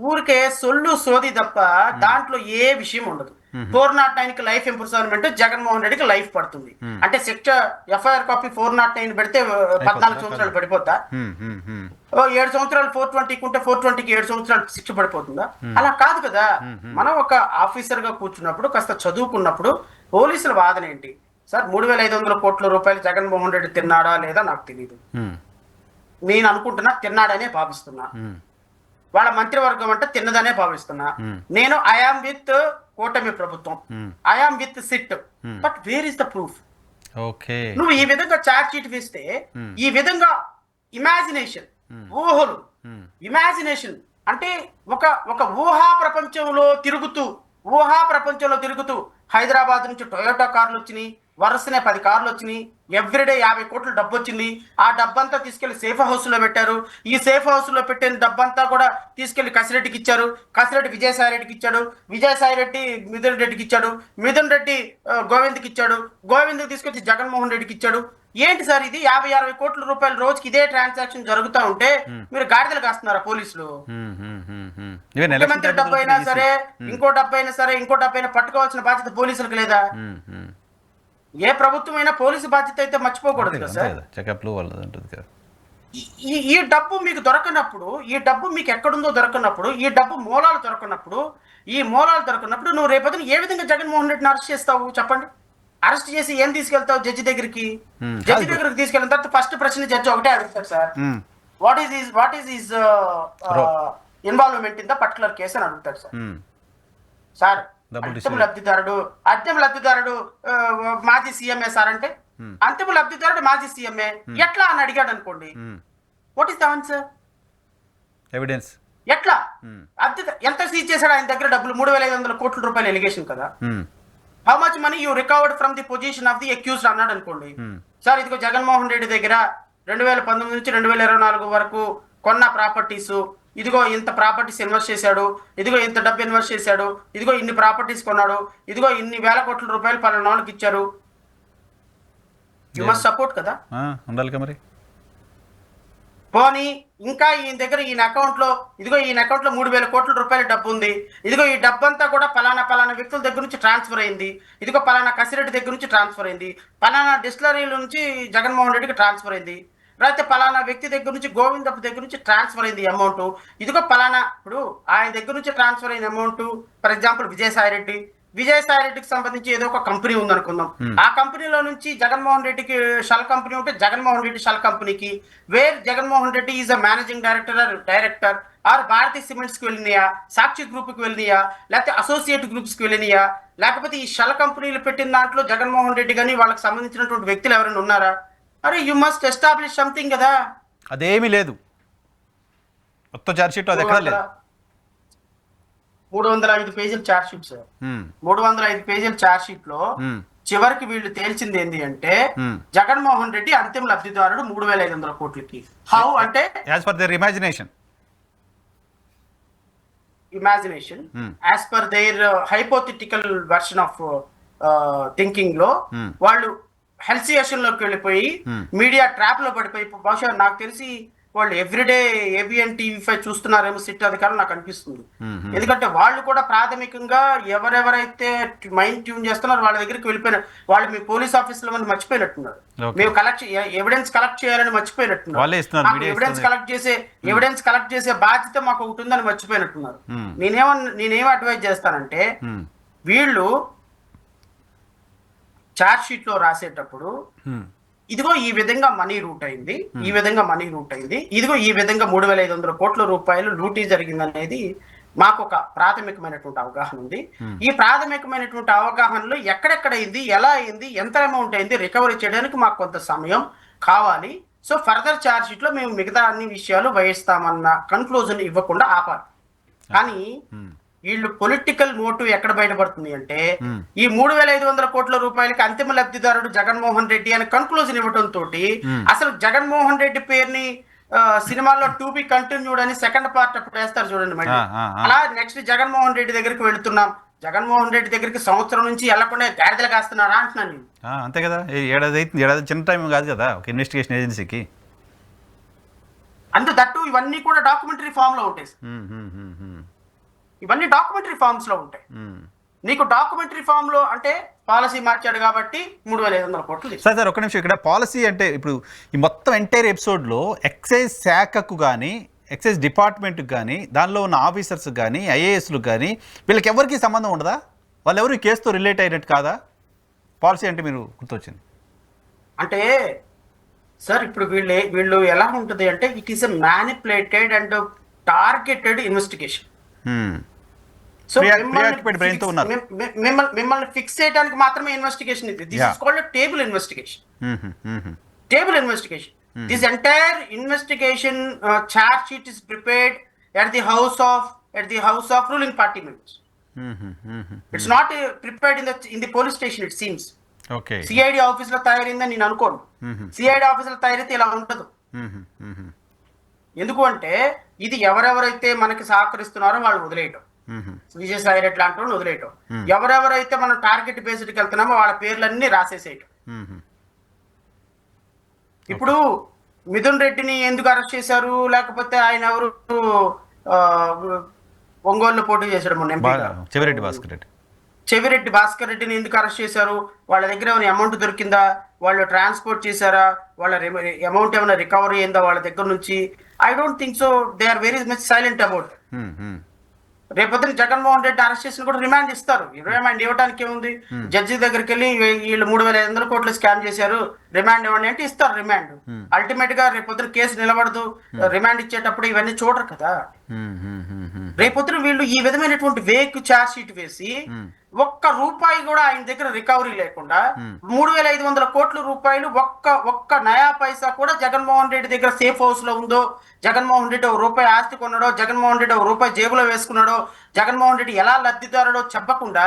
ఊరికే సొల్లు సోది తప్ప దాంట్లో ఏ విషయం ఉండదు. 409 కి లైఫ్ ఇంప్రిజన్మెంట్, జగన్మోహన్ రెడ్డికి లైఫ్ పడుతుంది. అంటే శిక్ష ఎఫ్ఐఆర్ కాపీ 409 పెడితే 14 సంవత్సరాలు పడిపోతా? 7 సంవత్సరాలు 420 ఉంటే 420కి 7 సంవత్సరాలు శిక్ష పడిపోతుందా? అలా కాదు కదా. మనం ఒక ఆఫీసర్ గా కూర్చున్నప్పుడు, కాస్త చదువుకున్నప్పుడు పోలీసుల వాదన ఏంటి సార్? 3,500 కోట్ల రూపాయలు జగన్మోహన్ రెడ్డి తిన్నాడా లేదా నాకు తెలియదు. నేను అనుకుంటున్నా తిన్నాడనే భావిస్తున్నా. వాళ్ళ మంత్రివర్గం అంటే తిన్నదనే భావిస్తున్నా. నేను ఐఆమ్ విత్ కూటమి ప్రభుత్వం, I am with SIT, but where is the proof? నువ్వు ఈ విధంగా ఛార్జ్ షీట్ వేస్తే, ఈ విధంగా ఇమాజినేషన్, ఊహలు, ఇమాజినేషన్ అంటే ఒక ఊహా ప్రపంచంలో తిరుగుతూ హైదరాబాద్ నుంచి టొయోటా కార్లు వచ్చినాయి, వరుసనే 10 కార్లు వచ్చినాయి, ఎవ్రీడే 50 కోట్ల డబ్బు వచ్చింది. ఆ డబ్బంతా తీసుకెళ్లి సేఫ్ హౌస్ లో పెట్టారు. ఈ సేఫ్ హౌస్ లో పెట్టిన డబ్బంతా కూడా తీసుకెళ్లి కసిరెడ్డికి ఇచ్చారు. కసిరెడ్డి విజయసాయి రెడ్డికి ఇచ్చాడు. విజయసాయి రెడ్డి మిథున్ రెడ్డికి ఇచ్చాడు. మిథున్ రెడ్డి గోవింద్కి ఇచ్చాడు. గోవింద్కి తీసుకొచ్చి జగన్మోహన్ రెడ్డికి ఇచ్చాడు. ఏంటి సార్ ఇది? 50-60 కోట్ల రూపాయల రోజుకి ఇదే ట్రాన్సాక్షన్ జరుగుతూ ఉంటే మీరు గాడిదలు కాస్తున్నారా పోలీసులు? ముఖ్యమంత్రి డబ్బు అయినా సరే, ఇంకో డబ్బు అయినా సరే, ఇంకో డబ్బు అయినా పట్టుకోవాల్సిన బాధ్యత పోలీసులకు లేదా? ఏ ప్రభుత్వం అయినా పోలీసు బాధ్యత అయితే మర్చిపోకూడదు కదా సార్. ఈ డబ్బు మీకు దొరకనప్పుడు, ఈ డబ్బు మీకు ఎక్కడుందో దొరకనప్పుడు, ఈ డబ్బు మూలాలు దొరకనప్పుడు నువ్వు రేపొద్దున ఏ విధంగా జగన్మోహన్ రెడ్డిని అరెస్ట్ చేస్తావు చెప్పండి? అరెస్ట్ చేసి ఏం తీసుకెళ్తావు జడ్జి దగ్గరికి? జడ్జి దగ్గరికి తీసుకెళ్ళిన తర్వాత ఫస్ట్ ప్రశ్న జడ్జి ఒకటే అడుగుతారు sir, what is his involvement in the particular case అని అడుగుతారు సార్. సార్ అంతిమ లబ్ధిదారుడు మాజీ సీఎంఏ సార్ అంటే, అంతిమ లబ్ధిదారుడు మాజీ సీఎంఏ ఎట్లా అని అడిగాడు అనుకోండి, what is the answer? Evidence ఎట్లా? ఎంత సీజ్ చేశాడు ఆయన దగ్గర డబ్బులు? 3,500 కోట్ల రూపాయల ఎలిగేషన్ కదా. How much money you recovered from the position of the accused అన్నాడు అనుకోండి. సార్ ఇదిగో జగన్మోహన్ రెడ్డి దగ్గర 2019 నుంచి 2024 వరకు కొన్న ప్రాపర్టీస్, ఇదిగో ఇంత ప్రాపర్టీస్ ఇన్వెస్ట్ చేశాడు, ఇదిగో ఇంత డబ్బు ఇన్వెస్ట్ చేశాడు, ఇదిగో ఇన్ని ప్రాపర్టీస్ కొన్నాడు, ఇదిగో ఇన్ని వేల కోట్ల రూపాయలు పలానా వాళ్ళకి ఇచ్చారు. యు మస్ట్ సపోర్ట్ కదా, ఉండాలి మరి. పోనీ ఇంకా ఈయన దగ్గర ఈయన అకౌంట్ లో 3,000 కోట్ల రూపాయల డబ్బు ఉంది, ఇదిగో ఈ డబ్బంతా కూడా పలానా వ్యక్తుల దగ్గర నుంచి ట్రాన్స్ఫర్ అయింది, ఇదిగో పలానా కసిరెడ్డి దగ్గర నుంచి ట్రాన్స్ఫర్ అయింది, పలానా డిస్టిలరీల నుంచి జగన్మోహన్ రెడ్డికి ట్రాన్స్ఫర్ అయింది, లేకపోతే పలానా వ్యక్తి దగ్గర నుంచి గోవిందప్ప దగ్గర నుంచి ట్రాన్స్ఫర్ అయింది అమౌంట్, ఇదిగో పలానా ఇప్పుడు ఆయన దగ్గర నుంచి ట్రాన్స్ఫర్ అయిన అమౌంట్ ఫర్ ఎగ్జాంపుల్ విజయసాయి రెడ్డికి సంబంధించి ఏదో ఒక కంపెనీ ఉందనుకుందాం, ఆ కంపెనీలో నుంచి జగన్మోహన్ రెడ్డికి షల్ కంపెనీ ఉంటే జగన్మోహన్ రెడ్డి షల్ కంపెనీకి where Jaganmohan Reddy is a managing director or Bharathi cements కి వెళ్ళినాయా, సాక్షి గ్రూప్ కి వెళ్ళినాయా, లేకపోతే అసోసియేట్ గ్రూప్స్ కి వెళ్ళినాయా, లేకపోతే ఈ షల్ కంపెనీలు పెట్టిన దాంట్లో జగన్మోహన్ రెడ్డి కానీ వాళ్ళకి సంబంధించినటువంటి వ్యక్తులు ఎవరైనా ఉన్నారా? అరే యు మస్ట్ ఎస్టాబ్లిష్ సంథింగ్ కదా. అదేమీ లేదు, మొత్తం చార్జ్ షీట్ అది ఎక్కడ లేదు. 305 పేజీల చార్జ్ షీట్ సార్. 305 పేజీల చార్జ్ షీట్ లో చివరికి వీళ్ళు తేల్చింది ఏంటి అంటే జగన్మోహన్ రెడ్డి అంతిమ లబ్ధిదారుడు 3,500 కోట్లకి. హౌ అంటే as per their imagination as per their hypothetical version of thinking లో వాళ్ళు హెల్సియేషన్ లోకి వెళ్ళిపోయి మీడియా ట్రాప్ లో పడిపోయి బహుశా నాకు తెలిసి వాళ్ళు ఎవ్రీడే ఏబిఎన్ టీవీ5 చూస్తున్నారేమో సిట్ అధికారులు నాకు అనిపిస్తుంది. ఎందుకంటే వాళ్ళు కూడా ప్రాథమికంగా ఎవరెవరైతే మైండ్ ట్యూన్ చేస్తున్నారో వాళ్ళ దగ్గరికి వెళ్ళిపోయినారు. వాళ్ళు మీ పోలీస్ ఆఫీసులో మంది మర్చిపోయినట్టున్నారు, మేము ఎవిడెన్స్ కలెక్ట్ చేయాలని మర్చిపోయినట్టున్నారు, ఎవిడెన్స్ కలెక్ట్ చేసే బాధ్యత మాకు ఒకటి ఉందని మర్చిపోయినట్టున్నారు. నేనేం అడ్వైజ్ చేస్తానంటే వీళ్ళు చార్జ్ షీట్ లో రాసేటప్పుడు ఇదిగో ఈ విధంగా మనీ రూట్ అయింది, ఇదిగో ఈ విధంగా 3,500 కోట్ల రూపాయలు లూటీ జరిగిందనేది మాకు ఒక ప్రాథమికమైనటువంటి అవగాహన ఉంది. ఈ ప్రాథమికమైనటువంటి అవగాహనలో ఎక్కడెక్కడైంది, ఎలా అయింది, ఎంత అమౌంట్ అయింది రికవరీ చేయడానికి మాకు కొంత సమయం కావాలి. సో ఫర్దర్ ఛార్జ్ షీట్ లో మేము మిగతా అన్ని విషయాలు వహిస్తామన్న కన్క్లూజన్ ఇవ్వకుండా ఆపాలి. కానీ వీళ్ళు పొలిటికల్ మోటివ్ ఎక్కడ బయటపడుతుంది అంటే ఈ 3,500 కోట్ల రూపాయలకి అంతిమ లబ్ధిదారుడు జగన్మోహన్ రెడ్డి అని కన్క్లూజన్ ఇవ్వడం తోటి అసలు జగన్మోహన్ రెడ్డి పేరుని సినిమాల్లో టు బి కంటిన్యూడ్ అని సెకండ్ పార్ట్ అప్పుడు వేస్తారు చూడండి. మళ్ళీ అలా నెక్స్ట్ జగన్మోహన్ రెడ్డి దగ్గరికి వెళుతున్నాం, జగన్మోహన్ రెడ్డి దగ్గరికి సంవత్సరం నుంచి వెళ్లకుండా గాడిదలు కాస్తున్నారా అంటున్నాను నేను. అంతే కదా, ఏడాది చిన్న టైం కాదు కదా ఒక ఇన్వెస్టిగేషన్ ఏజెన్సీకి. అంతే దట్టు ఇవన్నీ కూడా డాక్యుమెంటరీ ఫామ్ లో ఉంటాయి, ఇవన్నీ డాక్యుమెంటరీ ఫామ్స్ లో ఉంటాయి. నీకు డాక్యుమెంటరీ ఫామ్ లో అంటే పాలసీ మార్చాడు కాబట్టి 3,500 కోట్లు. సార్ ఒక నిమిషం, ఇక్కడ పాలసీ అంటే ఇప్పుడు ఈ మొత్తం ఎంటైర్ ఎపిసోడ్లో ఎక్సైజ్ శాఖకు కానీ ఎక్సైజ్ డిపార్ట్మెంట్కి కానీ దానిలో ఉన్న ఆఫీసర్స్ కానీ ఐఏఎస్లకు కానీ వీళ్ళకి ఎవరికి సంబంధం ఉండదా? వాళ్ళు ఎవరు ఈ కేసుతో రిలేట్ అయినట్టు కాదా? పాలసీ అంటే మీరు గుర్తొచ్చింది అంటే సార్ ఇప్పుడు వీళ్ళు ఎలా ఉంటుంది అంటే it is a manipulated and targeted investigation. So మిమ్మల్ని ఫిక్స్ చేయడానికి మాత్రమే ఇన్వెస్టిగేషన్ ఇది. This is called table investigation. This entire investigation charge sheet is prepared at the house of ruling party members. It's not prepared in the police station, it seems. Okay. CID office లో తయారైందని నేను అనుకోను. CID ఆఫీస్ లో తయారైతే ఇలా ఉంటదు. ఎందుకు అంటే ఇది ఎవరెవరైతే మనకి సహకరిస్తున్నారో వాళ్ళు వదిలేయటం, విజయసాయి రెడ్డి లాంటి వాళ్ళు వదిలేయటం, ఎవరెవరైతే మనం టార్గెట్ బేస్డ్కి వెళ్తున్నామో వాళ్ళ పేర్లన్నీ రాసేసేయటం. ఇప్పుడు మిథున్ రెడ్డిని ఎందుకు అరెస్ట్ చేశారు, లేకపోతే ఆయన ఎవరు ఒంగోలులో పోటీ చేశాడు మొన్న ఎంపీ చెవిరెడ్డి భాస్కర్ రెడ్డిని ఎందుకు అరెస్ట్ చేశారు, వాళ్ళ దగ్గర ఏమైనా అమౌంట్ దొరికిందా, వాళ్ళు ట్రాన్స్పోర్ట్ చేశారా, వాళ్ళ అమౌంట్ ఏమైనా రికవరీ అయిందా వాళ్ళ దగ్గర నుంచి? I don't think so. They are very much silent about. రేపొద్దున జగన్మోహన్ రెడ్డి అరెస్ట్ చేసిన కూడా రిమాండ్ ఇస్తారు. రిమాండ్ ఇవ్వడానికి ఏముంది, జడ్జి దగ్గరికి వెళ్ళి వీళ్ళు 3,500 కోట్లు స్కామ్ చేశారు రిమాండ్ ఇవ్వండి అంటే ఇస్తారు రిమాండ్. అల్టిమేట్ గా రేపొద్దున కేసు నిలబడదు, రిమాండ్ ఇచ్చేటప్పుడు ఇవన్నీ చూడరు కదా. రేపొద్దున వీళ్ళు ఈ విధమైనటువంటి వేక్ ఛార్జ్ షీట్ వేసి ఒక్క రూపాయి కూడా ఆయన దగ్గర రికవరీ లేకుండా 3,500 కోట్ల రూపాయలు ఒక్క నయా పైసా కూడా జగన్మోహన్ రెడ్డి దగ్గర సేఫ్ హౌస్ లో ఉందో, జగన్మోహన్ రెడ్డి ఒక రూపాయి ఆస్తి కొన్నాడో, జగన్మోహన్ రెడ్డి ఒక రూపాయి జేబులో వేసుకున్నాడో, జగన్మోహన్ రెడ్డి ఎలా లబ్ధిదారుడో చెప్పకుండా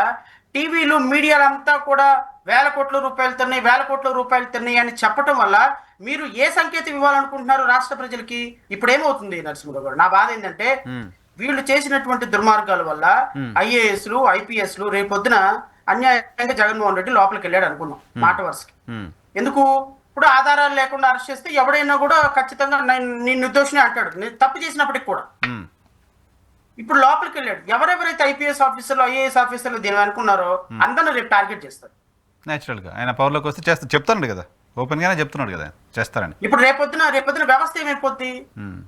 టీవీలు మీడియాలంతా కూడా వేల కోట్ల రూపాయలు తిన్నాయి అని చెప్పడం వల్ల మీరు ఏ సంకేతం ఇవ్వాలనుకుంటున్నారు రాష్ట్ర ప్రజలకి? ఇప్పుడు ఏమవుతుంది నరసింహరావు గారు, నా బాధ ఏంటంటే వీళ్ళు చేసినటువంటి దుర్మార్గాల వల్ల ఐఏఎస్లు ఐపీఎస్లు రేపొద్దున అన్యాయంగా జగన్మోహన్ రెడ్డి లోపలికి వెళ్ళాడు అనుకున్నాం మాట వరుసకి. ఎందుకు ఇప్పుడు ఆధారాలు లేకుండా అరెస్ట్ చేస్తే ఎవడైనా కూడా ఖచ్చితంగా నేను నిర్దోషిని అంటాడు, నేను తప్పు చేసినప్పటికి కూడా. ఇప్పుడు లోపలికి వెళ్ళాడు, ఎవరెవరైతే ఐపీఎస్ ఆఫీసర్లు ఐఏఎస్ ఆఫీసర్లు దీని అనుకున్నారో అందరూ రేపు టార్గెట్ చేస్తారు. న్యాచురల్గా ఆయన పవర్లోకి వస్తే చెప్తాడు కదా, ఓపెన్ గానే చెప్తున్నాడు కదా చేస్తారని. ఇప్పుడు రేపొద్దున వ్యవస్థ ఏమైపోద్ది?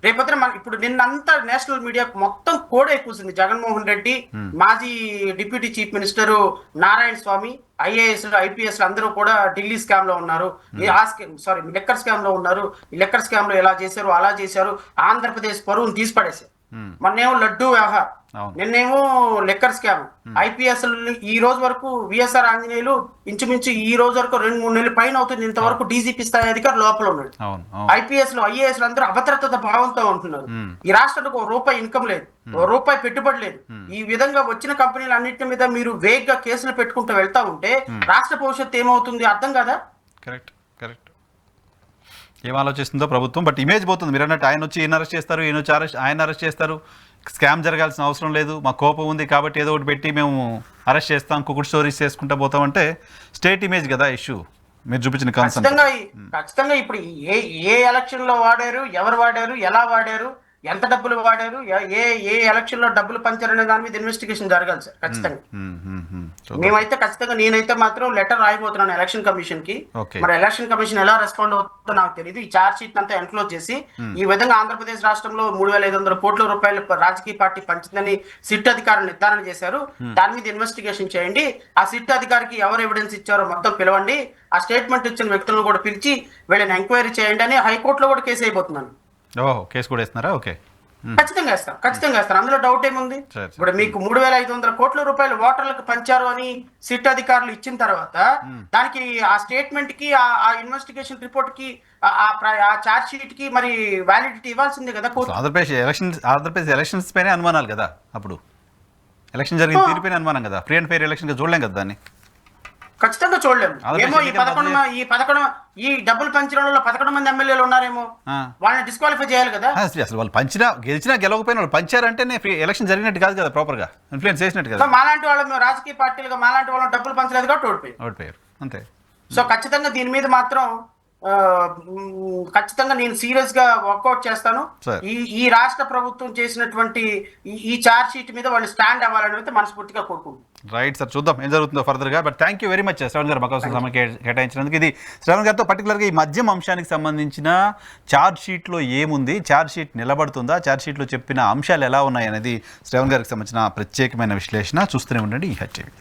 రేపొద్దున ఇప్పుడు నిన్నంతా నేషనల్ మీడియా మొత్తం కోడే కూర్చుంది. జగన్మోహన్ రెడ్డి, మాజీ డిప్యూటీ చీఫ్ మినిస్టర్ నారాయణ స్వామి, ఐఏఎస్ ఐపీఎస్ అందరూ కూడా ఢిల్లీ స్కామ్ లో ఉన్నారు, లెక్కర్ స్కామ్ లో ఉన్నారు. ఈ లెక్కర్ స్కామ్ లో ఎలా చేశారు, అలా చేశారు, ఆంధ్రప్రదేశ్ పరువును తీసిపడేశారు. మొన్నేమో లడ్డూ వ్యవహారం, నిన్నేమో లెక్కర్ స్కామ్. ఐపీఎస్ ఈ రోజు వరకు విఎస్ఆర్ ఆంజనేయులు ఇంచుమించు ఈ రోజు వరకు 2-3 నెలల పైన అవుతుంది, ఇంతవరకు డీజీపీ స్థాయి అధికారి లోపల ఉన్నాడు. ఐపీఎస్ లో ఐఏఎస్ అందరూ అభద్రత భావంతో ఉంటున్నారు. ఈ రాష్ట్రానికి ₹1 ఇన్కమ్ లేదు, ₹1 పెట్టుబడి లేదు. ఈ విధంగా వచ్చిన కంపెనీలు అన్నింటి మీద మీరు వేగ్గా కేసులు పెట్టుకుంటూ వెళ్తా ఉంటే రాష్ట్ర భవిష్యత్తు ఏమవుతుంది అర్థం కదా. Correct correct. ఏం ఆలోచిస్తుందో ప్రభుత్వం, బట్ ఇమేజ్ పోతుంది. మీరు అన్నట్టు ఆయన వచ్చి ఈయన అరెస్ట్ చేస్తారు, ఈయన వచ్చి ఆయన అరెస్ట్ చేస్తారు, స్కామ్ జరగాల్సిన అవసరం లేదు, మా కోపం ఉంది కాబట్టి ఏదో ఒకటి పెట్టి మేము అరెస్ట్ చేస్తాం, కుకుడు స్టోరీస్ చేసుకుంటా పోతామంటే స్టేట్ ఇమేజ్ కదా ఇష్యూ. మీరు చూపించిన ఖచ్చితంగా ఇప్పుడు ఏ ఎలక్షన్ లో వాడారు, ఎవరు వాడారు, ఎలా వాడారు, ఎంత డబ్బులు వాడారు, ఏ ఎలక్షన్ లో డబ్బులు పంచారనే దాని మీద ఇన్వెస్టిగేషన్ జరగాలి సార్ ఖచ్చితంగా. మేమైతే ఖచ్చితంగా నేనైతే మాత్రం లెటర్ రాయబోతున్నాను ఎలక్షన్ కమిషన్ కి. మరి ఎలక్షన్ కమిషన్ ఎలా రెస్పాండ్ అవుతుందో నాకు తెలియదు. ఈ ఛార్జ్ షీట్ అంతా ఎన్క్లోజ్ చేసి ఈ విధంగా ఆంధ్రప్రదేశ్ రాష్ట్రంలో 3,500 కోట్ల రూపాయలు రాజకీయ పార్టీ పంచిందని సిట్ అధికారులు నిర్ధారణ చేశారు. దాని మీద ఇన్వెస్టిగేషన్ చేయండి. ఆ సిట్ అధికారికి ఎవరు ఎవిడెన్స్ ఇచ్చారో మొత్తం పిలవండి, ఆ స్టేట్మెంట్ ఇచ్చిన వ్యక్తులను కూడా పిలిచి వీళ్ళని ఎంక్వైరీ చేయండి అని హైకోర్టులో కూడా కేసు అయిపోతున్నాను. కేసు కూడా వేస్తున్నారా? ఓకే, ఖచ్చితంగా వేస్తారు, అందులో డౌట్ ఏముంది? ఇప్పుడు మీకు 3,500 కోట్ల రూపాయలు ఓటర్లకు పంచారు అని సిట్ అధికారులు ఇచ్చిన తర్వాత దానికి ఆ స్టేట్మెంట్ కి, ఆ ఇన్వెస్టిగేషన్ రిపోర్ట్ కి, ఆ చార్జ్ షీట్ కి మరి వ్యాలిడిటీ ఇవ్వాల్సిందే కదా. ఆంధ్రప్రదేశ్ ఎలక్షన్స్ పైన అనుమానాలు కదా, అప్పుడు ఎలక్షన్ జరిగిన తీరుపైన అనుమానం కదా, ఫ్రీ అండ్ ఫెయిర్ ఎలక్షన్ గా చూడలేం కదా దాన్ని. ఖచ్చితంగా చూడలేము. ఏమో ఈ డబ్బులు పంచిన 11 మంది ఎమ్మెల్యేలు ఉన్నారేమో, వాళ్ళని డిస్క్వాలిఫై చేయాలి కదా. అసలు వాళ్ళు గెలిచినా గెలవకపోయినా వాళ్ళు పంచారంటేనే ఎలక్షన్ జరిగినట్టు కాదు కదా, ప్రాపర్ గా ఇన్ఫ్లుయెన్స్ చేసినట్టు కదా. మాలాంటి వాళ్ళు, మేము రాజకీయ పార్టీలుగా మాలాంటి వాళ్ళని డబ్బులు పంచలేదు కాబట్టి ఓడిపోయారు అంతే. సో ఖచ్చితంగా దీని మీద మాత్రం ఖచ్చితంగా నేను సీరియస్ గా వర్కౌట్ చేస్తాను. ఈ రాష్ట్ర ప్రభుత్వం చేసినటువంటి ఈ చార్జ్ షీట్ మీద వాళ్ళు స్టాండ్ అవ్వాలని అయితే మనస్ఫూర్తిగా కోరుకుంటున్నాను. రైట్ సార్, చూద్దాం ఏం జరుగుతుందో ఫర్దర్ గా. But thank you very much Shravan గారు, మాకోసం సమయం కేటాయించినందుకు. ఇది శ్రవణ్ గారితో పర్టికులర్గా ఈ మద్యం అంశానికి సంబంధించిన చార్జ్ షీట్లో ఏముంది, చార్జ్ షీట్ నిలబడుతుందా, చార్జ్ షీట్లో చెప్పిన అంశాలు ఎలా ఉన్నాయి అనేది శ్రవణ్ గారికి సంబంధించిన ప్రత్యేకమైన విశ్లేషణ. చూస్తూనే ఉండండి ఈ హెచ్టీవీ.